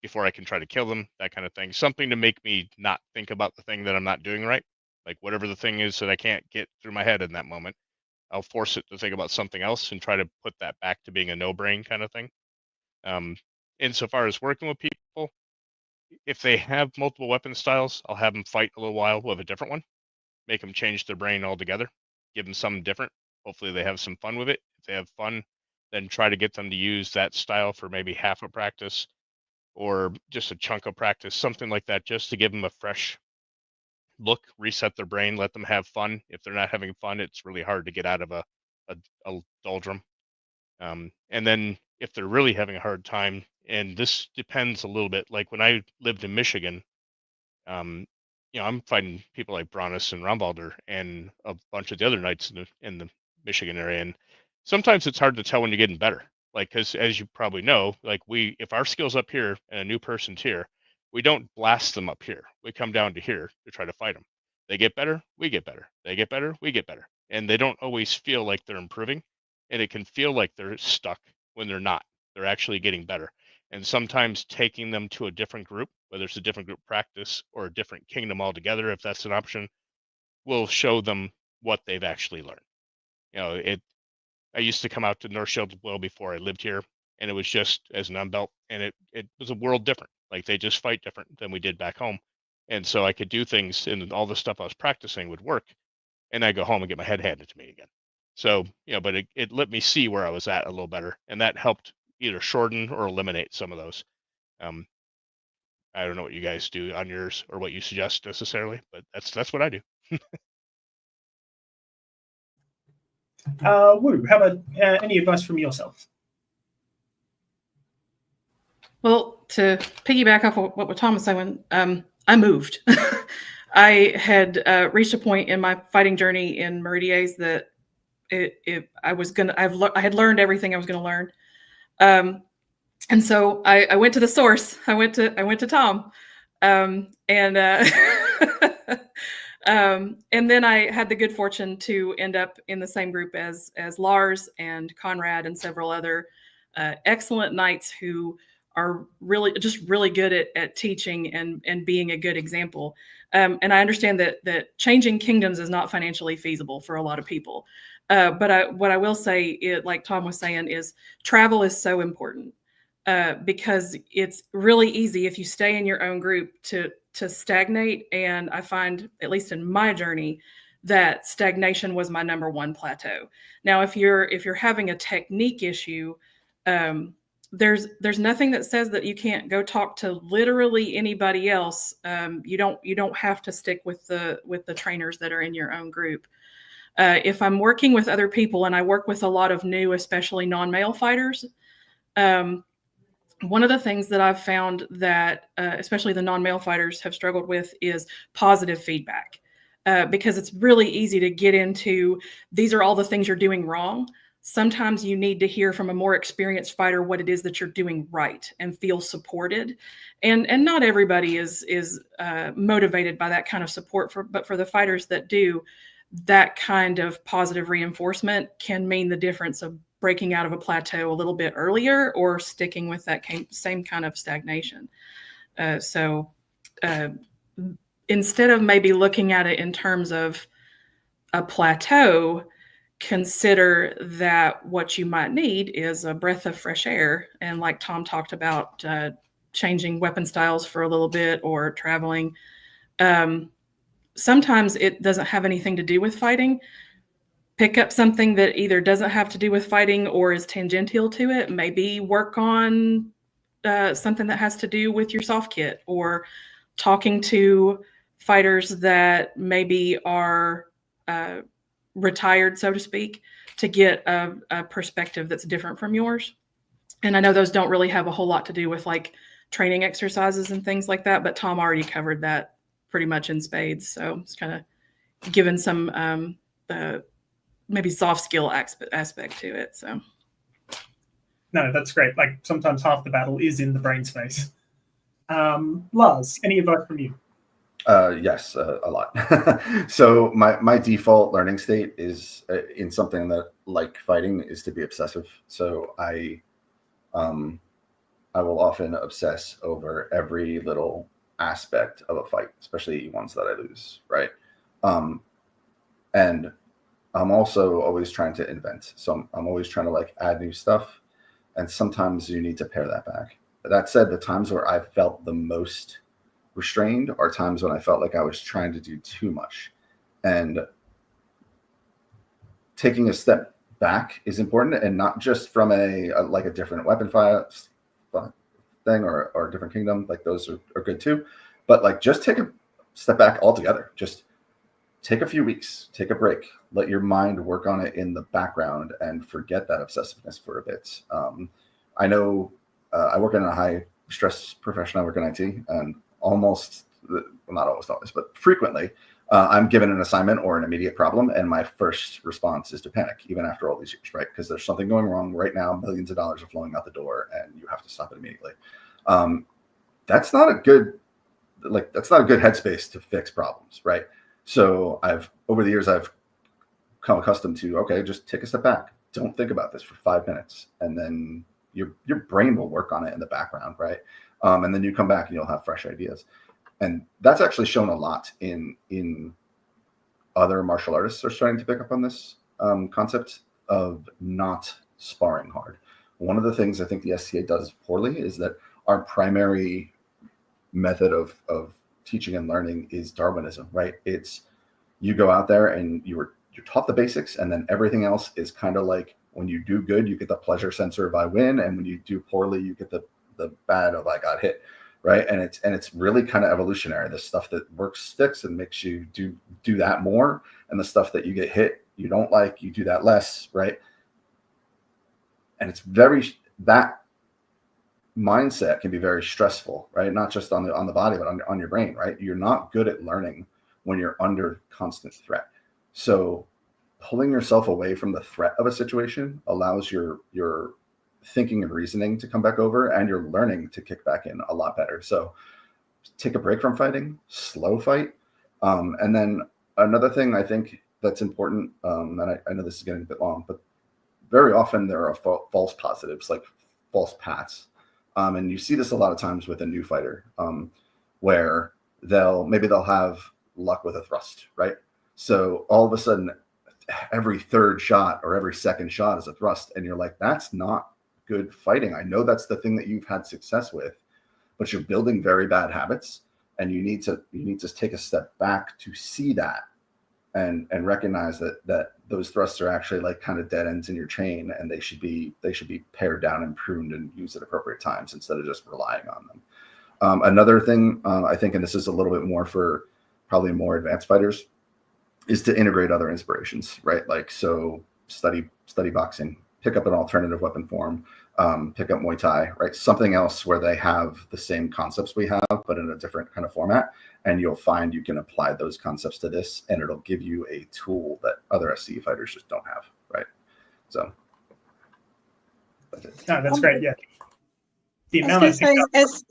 before I can try to kill them, that kind of thing. Something to make me not think about the thing that I'm not doing right. Like whatever the thing is that I can't get through my head in that moment, I'll force it to think about something else and try to put that back to being a no-brain kind of thing. Insofar as working with people, if they have multiple weapon styles, I'll have them fight a little while with a different one, make them change their brain altogether, give them something different. Hopefully they have some fun with it. If they have fun, then try to get them to use that style for maybe half a practice or just a chunk of practice, something like that, just to give them a fresh look, reset their brain, let them have fun. If they're not having fun, it's really hard to get out of a doldrum. And then if they're really having a hard time, and this depends a little bit, like when I lived in Michigan, um, I'm fighting people like Bronis and Rambalder and a bunch of the other knights in the Michigan area, and sometimes it's hard to tell when you're getting better. Like, because as you probably know, like if our skill's up here and a new person's here, we don't blast them up here. We come down to here to try to fight them. They get better, we get better. They get better, we get better, and they don't always feel like they're improving, and it can feel like they're stuck when they're not. They're actually getting better. And sometimes taking them to a different group, whether it's a different group practice or a different kingdom altogether, if that's an option, will show them what they've actually learned. I used to come out to Northshield well before I lived here, and it was just as an unbelt, and it was a world different. Like they just fight different than we did back home. And so I could do things, and all the stuff I was practicing would work, and I go home and get my head handed to me again. So, but it let me see where I was at a little better, and that helped either shorten or eliminate some of those. I don't know what you guys do on yours or what you suggest necessarily, but that's what I do. Woo, how about any advice from yourself? Well, to piggyback off what Tom was saying, I moved. I had reached a point in my fighting journey in Meridies that I had learned everything I was going to learn, and so I went to the source. I went to Tom, and and then I had the good fortune to end up in the same group as Lars and Conrad and several other excellent knights who are really good at teaching and being a good example. And I understand that changing kingdoms is not financially feasible for a lot of people. But what I will say, like Tom was saying, is travel is so important because it's really easy if you stay in your own group to stagnate. And I find, at least in my journey, that stagnation was my number one plateau. Now, if you're having a technique issue, there's nothing that says that you can't go talk to literally anybody else. You don't have to stick with the trainers that are in your own group. If I'm working with other people, and I work with a lot of new, especially non-male fighters, one of the things that I've found that especially the non-male fighters have struggled with is positive feedback, because it's really easy to get into, these are all the things you're doing wrong. Sometimes you need to hear from a more experienced fighter what it is that you're doing right and feel supported. And not everybody is motivated by that kind of support, but for the fighters that do, that kind of positive reinforcement can mean the difference of breaking out of a plateau a little bit earlier or sticking with that same kind of stagnation. So instead of maybe looking at it in terms of a plateau, consider that what you might need is a breath of fresh air. And like Tom talked about, changing weapon styles for a little bit or traveling. Sometimes it doesn't have anything to do with fighting. Pick up something that either doesn't have to do with fighting or is tangential to it. Maybe work on something that has to do with your soft kit, or talking to fighters that maybe are retired, so to speak, to get a perspective that's different from yours. And I know those don't really have a whole lot to do with like training exercises and things like that, but Tom already covered that pretty much in spades. So it's kind of given some maybe soft skill aspect to it. So no, that's great. Like sometimes half the battle is in the brain space. Lars, any advice from you? Yes, a lot. So my default learning state is in something that, like fighting, is to be obsessive. So I will often obsess over every little aspect of a fight, especially ones that I lose, right? And I'm also always trying to invent. So I'm always trying to like add new stuff. And sometimes you need to pare that back. That said, the times where I felt the most restrained are times when I felt like I was trying to do too much. And taking a step back is important, and not just from a like a different weapon fight thing or a different kingdom. Like those are good too. But like just take a step back altogether. Just take a few weeks, take a break, let your mind work on it in the background and forget that obsessiveness for a bit. I know I work in a high stress profession. I work in IT, and almost, well, not almost always, but frequently, I'm given an assignment or an immediate problem, and my first response is to panic, even after all these years, right? Because there's something going wrong right now. Millions of dollars are flowing out the door, and you have to stop it immediately. That's not a good headspace to fix problems, right? So over the years, I've come accustomed to, okay, just take a step back. Don't think about this for 5 minutes. And then your brain will work on it in the background, right? And then you come back and you'll have fresh ideas. And that's actually shown a lot in other martial artists are starting to pick up on this concept of not sparring hard. One of the things I think the SCA does poorly is that our primary method of teaching and learning is Darwinism, right? It's you go out there and you're taught the basics, and then everything else is kind of like, when you do good, you get the pleasure sensor of I win, and when you do poorly, you get the bad of I got hit, right? And it's really kind of evolutionary. The stuff that works sticks and makes you do that more, and the stuff that you get hit you don't like, you do that less, right? And it's that mindset can be very stressful, right? Not just on the body, but on your brain, right? You're not good at learning when you're under constant threat. So pulling yourself away from the threat of a situation allows your thinking and reasoning to come back over, and your learning to kick back in a lot better. So take a break from fighting, slow fight. And then another thing I think that's important, and I know this is getting a bit long, but very often there are false positives, like false paths. And you see this a lot of times with a new fighter, where they'll have luck with a thrust, right? So all of a sudden, every third shot or every second shot is a thrust, and you're like, that's not good fighting. I know that's the thing that you've had success with, but you're building very bad habits, and you need to take a step back to see that and recognize that those thrusts are actually like kind of dead ends in your chain, and they should be pared down and pruned and used at appropriate times instead of just relying on them. Another thing I think, and this is a little bit more for probably more advanced fighters, is to integrate other inspirations, right? Like, so study boxing, pick up an alternative weapon form, pick up Muay Thai, right? Something else where they have the same concepts we have, but in a different kind of format. And you'll find you can apply those concepts to this, and it'll give you a tool that other SCE fighters just don't have, right? So that's it. No, that's great. Yeah. The I amount was of going to say,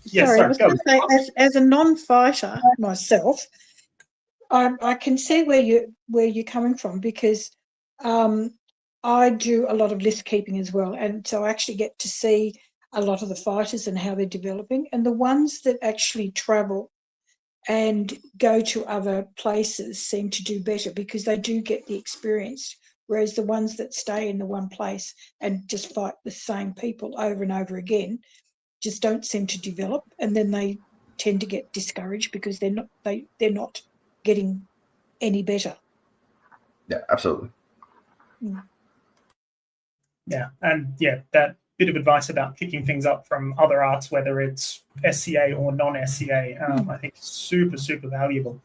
yes, sorry, I was go. going to say, as a non-fighter myself, I can see where you're coming from, because I do a lot of list keeping as well, and so I actually get to see a lot of the fighters and how they're developing, and the ones that actually travel and go to other places seem to do better because they do get the experience, whereas the ones that stay in the one place and just fight the same people over and over again just don't seem to develop, and then they tend to get discouraged because they're not getting any better. Yeah, absolutely. Yeah, and yeah, that bit of advice about picking things up from other arts, whether it's SCA or non-SCA, I think is super, super valuable.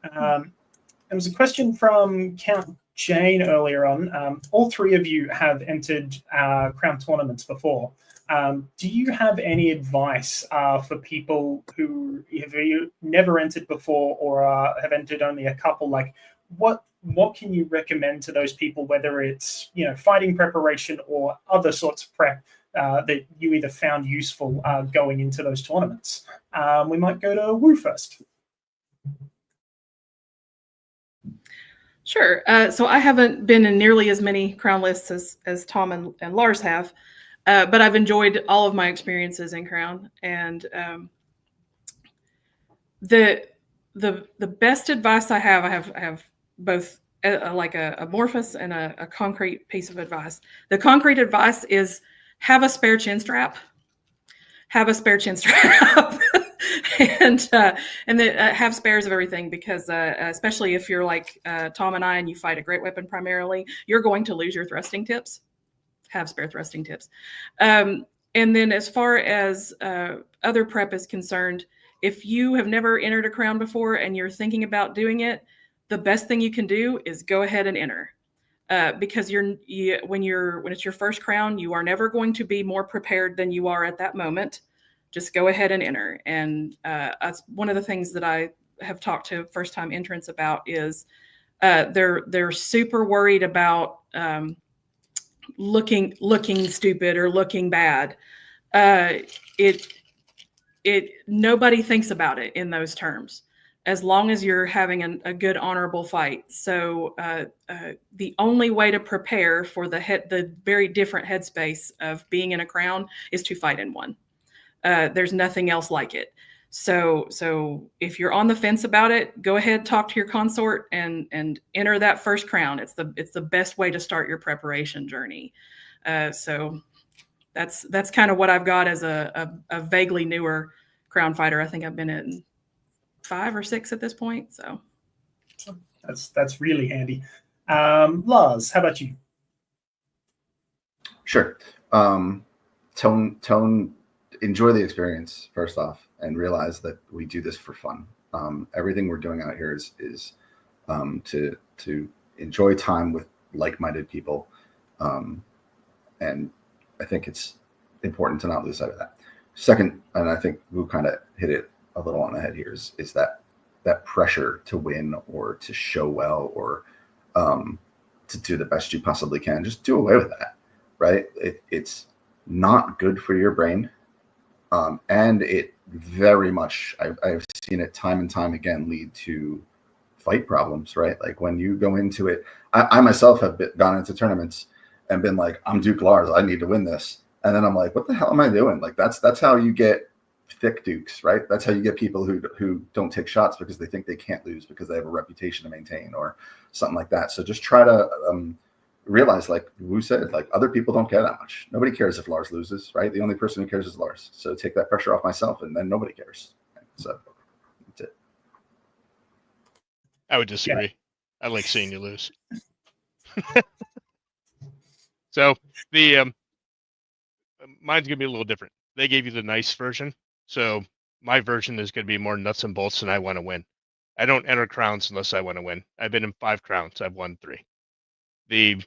There was a question from Count Jane earlier on. All three of you have entered Crown tournaments before. Do you have any advice for people who have never entered before or have entered only a couple? Like, what can you recommend to those people, whether it's fighting preparation or other sorts of prep that you either found useful going into those tournaments? We might go to Wu first. Sure. So I haven't been in nearly as many crown lists as Tom and Lars have, but I've enjoyed all of my experiences in crown. And the best advice I have both like a amorphous and a concrete piece of advice. The concrete advice is have a spare chin strap. Have a spare chin strap. and then have spares of everything, because especially if you're like Tom and I and you fight a great weapon primarily, you're going to lose your thrusting tips. Have spare thrusting tips. And then as far as other prep is concerned, if you have never entered a crown before and you're thinking about doing it, the best thing you can do is go ahead and enter. Because when it's your first crown, you are never going to be more prepared than you are at that moment. Just go ahead and enter. And one of the things that I have talked to first-time entrants about is they're super worried about looking stupid or looking bad. Nobody thinks about it in those terms, as long as you're having a good, honorable fight. So the only way to prepare for the very different headspace of being in a crown is to fight in one. There's nothing else like it. So if you're on the fence about it, go ahead, talk to your consort and enter that first crown. It's the best way to start your preparation journey. So that's kind of what I've got as a vaguely newer crown fighter. I think I've been in 5 or 6 at this point. So that's really handy. Lars, how about you? Sure. Tone. Enjoy the experience first off, and realize that we do this for fun. Everything we're doing out here is to enjoy time with like-minded people, and I think it's important to not lose sight of that. Second, and I think Wu kind of hit it a little on the head here, is that pressure to win or to show well or to do the best you possibly can. Just do away with that, right? It's not good for your brain. And it very much, I've seen it time and time again lead to fight problems, right? Like when you go into it, I myself have gone into tournaments and been like, I'm Duke Lars, I need to win this. And then I'm like, what the hell am I doing? Like that's how you get thick dukes, right? That's how you get people who don't take shots because they think they can't lose because they have a reputation to maintain or something like that. So just try to realize, like Wu said, like other people don't care that much. Nobody cares if Lars loses, right? The only person who cares is Lars. So take that pressure off myself, and then nobody cares. Right? So that's it. I would disagree. Yeah. I like seeing you lose. So the mine's gonna be a little different. They gave you the nice version, so my version is gonna be more nuts and bolts, and I want to win. I don't enter crowns unless I want to win. I've been in 5 crowns. I've won 3. The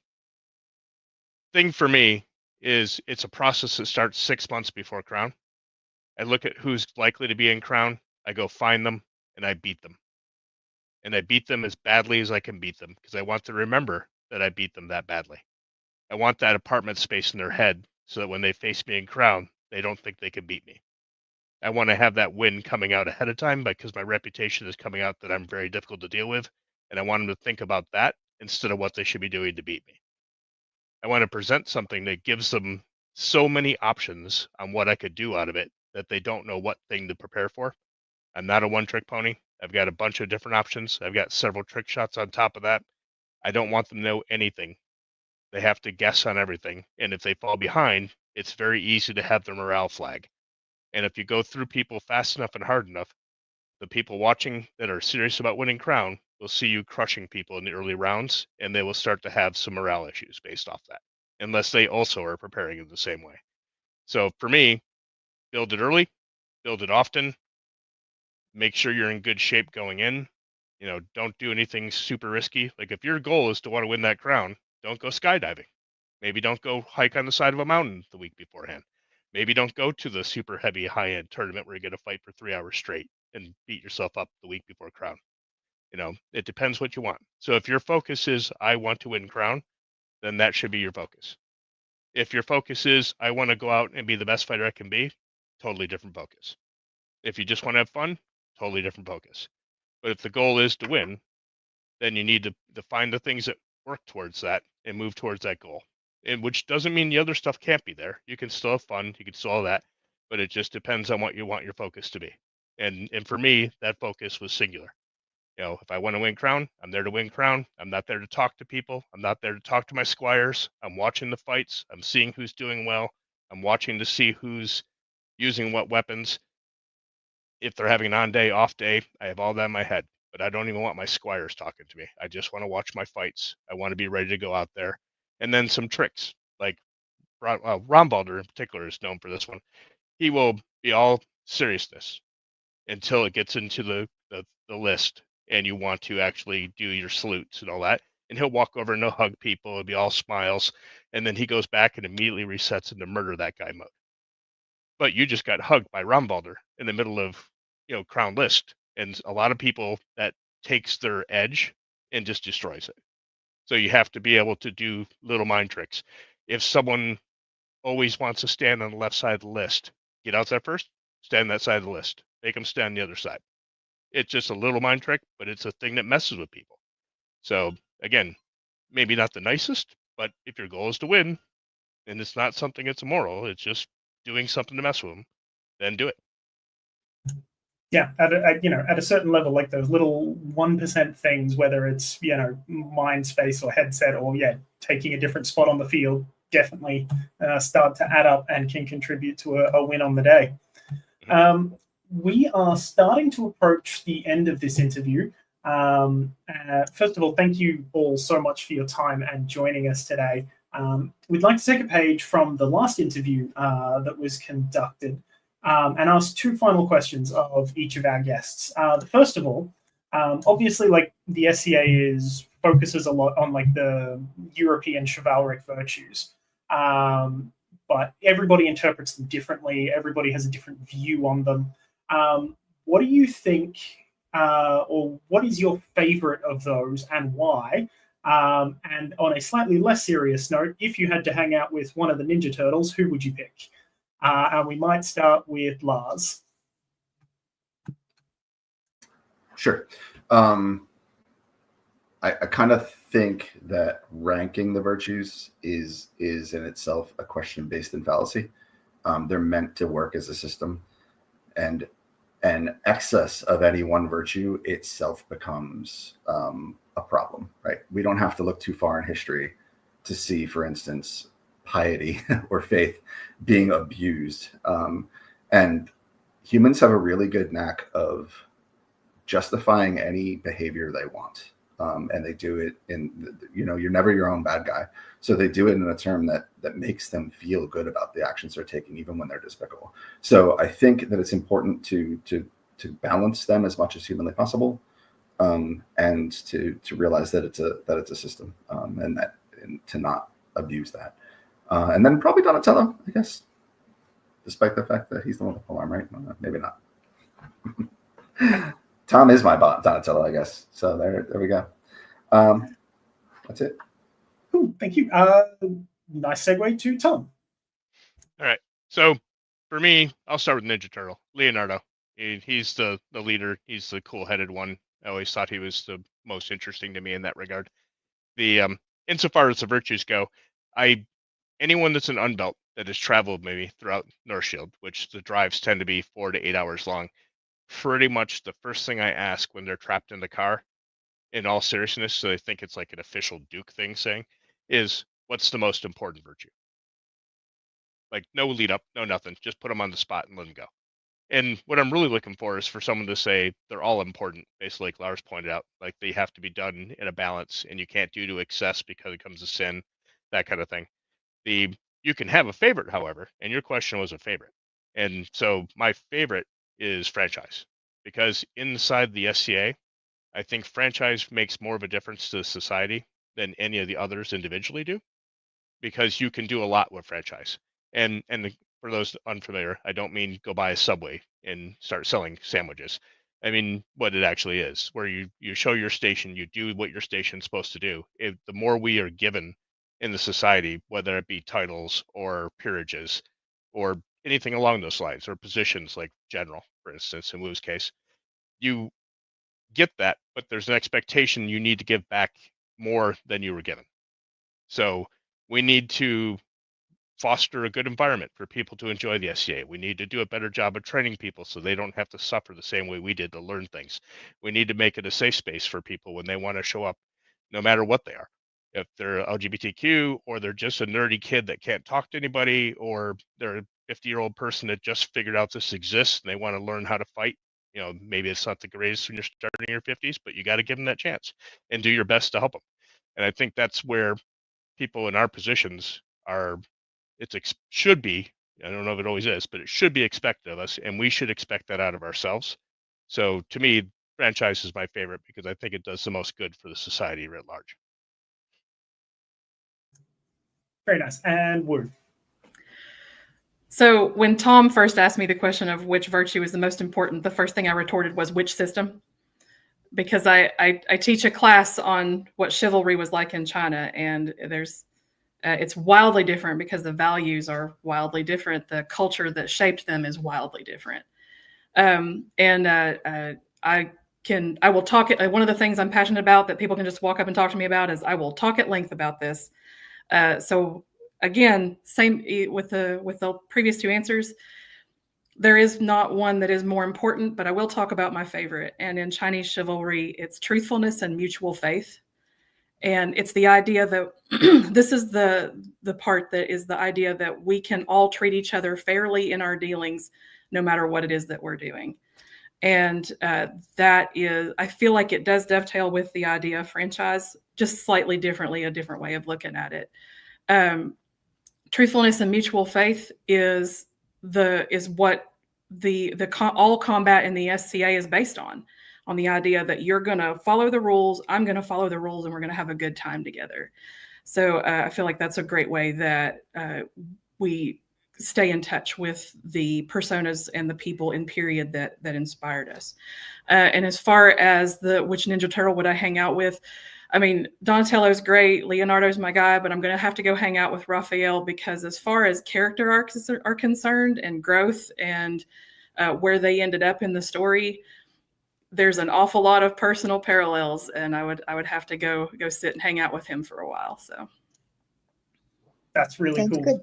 thing for me is it's a process that starts 6 months before crown. I look at who's likely to be in crown. I go find them and I beat them. And I beat them as badly as I can beat them because I want to remember that I beat them that badly. I want that apartment space in their head so that when they face me in crown, they don't think they can beat me. I want to have that win coming out ahead of time because my reputation is coming out that I'm very difficult to deal with. And I want them to think about that instead of what they should be doing to beat me. I want to present something that gives them so many options on what I could do out of it that they don't know what thing to prepare for. I'm not a one-trick pony. I've got a bunch of different options. I've got several trick shots on top of that. I don't want them to know anything. They have to guess on everything. And if they fall behind, it's very easy to have their morale flag. And if you go through people fast enough and hard enough, the people watching that are serious about winning crown will see you crushing people in the early rounds, and they will start to have some morale issues based off that, unless they also are preparing in the same way. So for me, build it early, build it often, make sure you're in good shape going in. You know, don't do anything super risky. Like if your goal is to want to win that crown, don't go skydiving. Maybe don't go hike on the side of a mountain the week beforehand. Maybe don't go to the super heavy high-end tournament where you're going to fight for 3 hours straight and beat yourself up the week before crown. You know, it depends what you want. So if your focus is, I want to win crown, then that should be your focus. If your focus is, I want to go out and be the best fighter I can be, totally different focus. If you just want to have fun, totally different focus. But if the goal is to win, then you need to find the things that work towards that and move towards that goal. And which doesn't mean the other stuff can't be there. You can still have fun, you can still have that, but it just depends on what you want your focus to be. And for me, that focus was singular. If I want to win crown, I'm there to win crown. I'm not there to talk to people. I'm not there to talk to my squires. I'm watching the fights. I'm seeing who's doing well. I'm watching to see who's using what weapons. If they're having an on day, off day, I have all that in my head. But I don't even want my squires talking to me. I just want to watch my fights. I want to be ready to go out there. And then some tricks, like Rombalder in particular is known for this one. He will be all seriousness until it gets into the list and you want to actually do your salutes and all that. And he'll walk over and he'll hug people. It'll be all smiles. And then he goes back and immediately resets into murder that guy mode. But you just got hugged by Rombalder in the middle of, crown list. And a lot of people, that takes their edge and just destroys it. So you have to be able to do little mind tricks. If someone always wants to stand on the left side of the list, get out there first, stand on that side of the list, make them stand on the other side. It's just a little mind trick, but it's a thing that messes with people. So again, maybe not the nicest, but if your goal is to win, and it's not something that's immoral, it's just doing something to mess with them, then do it. Yeah, at a certain level, like those little 1% things, whether it's mind space or headset or taking a different spot on the field, definitely start to add up and can contribute to a win on the day. We are starting to approach the end of this interview. First of all, thank you all so much for your time and joining us today. We'd like to take a page from the last interview that was conducted and ask two final questions of each of our guests. The first of all, obviously, like the SCA focuses a lot on like the European chivalric virtues, but everybody interprets them differently. Everybody has a different view on them. What do you think, or what is your favorite of those and why? And on a slightly less serious note, if you had to hang out with one of the Ninja Turtles, who would you pick? And we might start with Lars. Sure. I kind of think that ranking the virtues is in itself a question-based in fallacy. They're meant to work as a system, and an excess of any one virtue itself becomes a problem, right? We don't have to look too far in history to see, for instance, piety or faith being abused. And humans have a really good knack of justifying any behavior they want. And they do it in, you're never your own bad guy. So they do it in a term that makes them feel good about the actions they're taking, even when they're despicable. So I think that it's important to balance them as much as humanly possible, and to realize that it's a system, and to not abuse that. And then probably Donatello, I guess, despite the fact that he's the one with the alarm, right? Maybe not. Tom is my Donatello, I guess. So there we go. That's it. Cool, thank you. Nice segue to Tom. All right. So for me, I'll start with Ninja Turtle, Leonardo. He's the leader. He's the cool-headed one. I always thought he was the most interesting to me in that regard. Insofar as the virtues go, anyone that's an unbelt that has traveled maybe throughout Northshield, which the drives tend to be 4 to 8 hours long, pretty much the first thing I ask when they're trapped in the car, in all seriousness, so they think it's like an official Duke thing saying, is what's the most important virtue? Like no lead up, no nothing. Just put them on the spot and let them go. And what I'm really looking for is for someone to say they're all important, basically, like Lars pointed out, like they have to be done in a balance, and you can't do to excess because it comes to sin, that kind of thing. You can have a favorite, however, and your question was a favorite. And so my favorite is franchise, because inside the SCA, I think franchise makes more of a difference to society than any of the others individually do, because you can do a lot with franchise. And for those unfamiliar, I don't mean go buy a Subway and start selling sandwiches. I mean what it actually is, where you show your station, you do what your station's supposed to do. The more we are given in the society, whether it be titles or peerages or anything along those lines, or positions like general, for instance, in Wu's case, you get that, but there's an expectation you need to give back more than you were given. So we need to foster a good environment for people to enjoy the SCA. We need to do a better job of training people so they don't have to suffer the same way we did to learn things. We need to make it a safe space for people when they want to show up, no matter what they are. If they're LGBTQ, or they're just a nerdy kid that can't talk to anybody, or they're a 50-year-old person that just figured out this exists and they want to learn how to fight. Maybe it's not the greatest when you're starting in your 50s, but you got to give them that chance and do your best to help them. And I think that's where people in our positions are. Should be, I don't know if it always is, but it should be expected of us, and we should expect that out of ourselves. So to me, franchise is my favorite because I think it does the most good for the society writ large. Very nice. And Wu. So when Tom first asked me the question of which virtue is the most important, the first thing I retorted was which system, because I teach a class on what chivalry was like in China, and it's wildly different because the values are wildly different. The culture that shaped them is wildly different. I will talk. One of the things I'm passionate about that people can just walk up and talk to me about is I will talk at length about this. So again, same with the previous two answers. There is not one that is more important, but I will talk about my favorite. And in Chinese chivalry, it's truthfulness and mutual faith. And it's the idea that this is the part that is the idea that we can all treat each other fairly in our dealings, no matter what it is that we're doing. And that is, I feel like it does dovetail with the idea of franchise, just slightly differently, a different way of looking at it. Truthfulness and mutual faith is what all combat in the SCA is based on the idea that you're going to follow the rules, I'm going to follow the rules, and we're going to have a good time together. So I feel like that's a great way that we stay in touch with the personas and the people in period that inspired us. And as far as which Ninja Turtle would I hang out with, I mean, Donatello's great, Leonardo's my guy, but I'm going to have to go hang out with Raphael, because as far as character arcs are concerned and growth and where they ended up in the story, there's an awful lot of personal parallels, and I would have to go sit and hang out with him for a while. So that's really Sounds cool. good.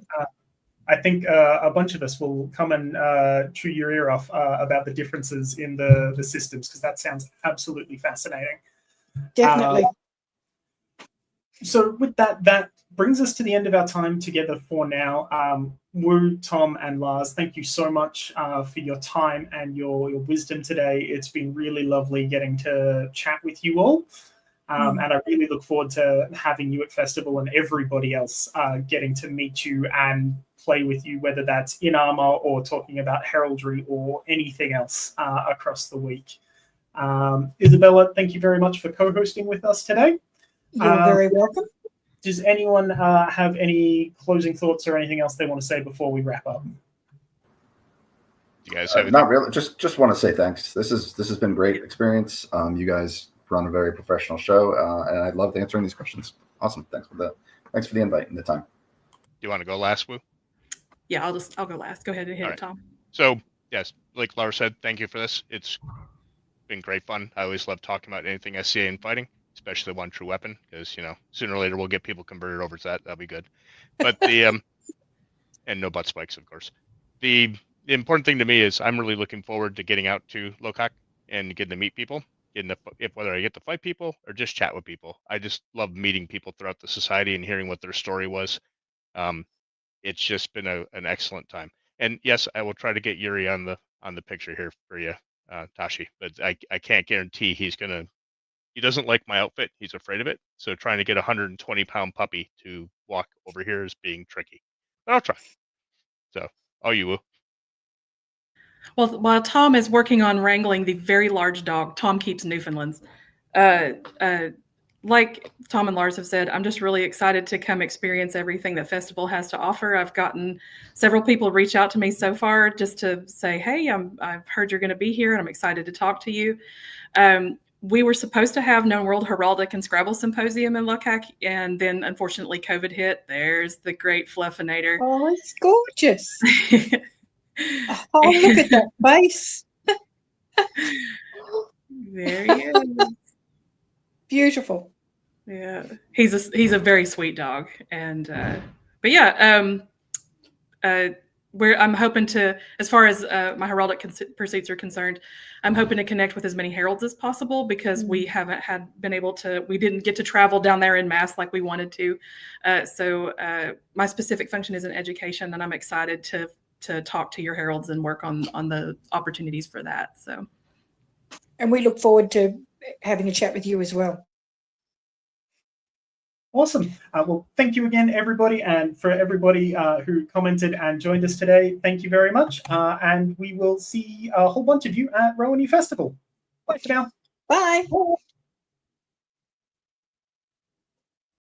I think a bunch of us will come and chew your ear off about the differences in the systems, because that sounds absolutely fascinating. Definitely. So with that brings us to the end of our time together for now. Wu, Tom, and Lars, thank you so much for your time and your wisdom today. It's been really lovely getting to chat with you all. And I really look forward to having you at Festival and everybody else getting to meet you and play with you, whether that's in armor or talking about heraldry or anything else across the week. Isabella, thank you very much for co-hosting with us today. You're very welcome. Does anyone have any closing thoughts or anything else they want to say before we wrap up? You guys have not really. Just want to say thanks. This has been a great experience. You guys run a very professional show, and I loved answering these questions. Awesome. Thanks for the invite and the time. Do you want to go last, Wu? Yeah, I'll go last. Go ahead and hit it, Tom. So yes, like Lars said, thank you for this. It's been great fun. I always love talking about anything SCA and fighting, especially One True Weapon, because sooner or later we'll get people converted over to that. That'll be good. But the and no butt spikes, of course. The important thing to me is I'm really looking forward to getting out to Lokak and getting to meet people. Whether I get to fight people or just chat with people, I just love meeting people throughout the society and hearing what their story was. It's just been an excellent time. And yes, I will try to get Yuri on the picture here for you, Tashi. But I can't guarantee he doesn't like my outfit. He's afraid of it. So trying to get a 120-pound puppy to walk over here is being tricky. But I'll try. So, you will. Well, while Tom is working on wrangling the very large dog, Tom keeps Newfoundlands. Like Tom and Lars have said, I'm just really excited to come experience everything that Festival has to offer. I've gotten several people reach out to me so far just to say, hey, I've heard you're going to be here and I'm excited to talk to you. We were supposed to have Known World Heraldic and Scrabble Symposium in Lokak, and then unfortunately COVID hit. There's the great Fluffinator. Oh, it's gorgeous. Oh, look at that face. There he is. Beautiful. Yeah, he's a very sweet dog, and but yeah, I'm hoping to, as far as my heraldic pursuits are concerned, I'm hoping to connect with as many heralds as possible because we haven't we didn't get to travel down there in mass like we wanted to. So my specific function is in education, and I'm excited to talk to your heralds and work on the opportunities for that. So, and we look forward to having a chat with you as well. Awesome. Well, thank you again, everybody. And for everybody who commented and joined us today, thank you very much. And we will see a whole bunch of you at Rowany Festival. Bye for now. Bye.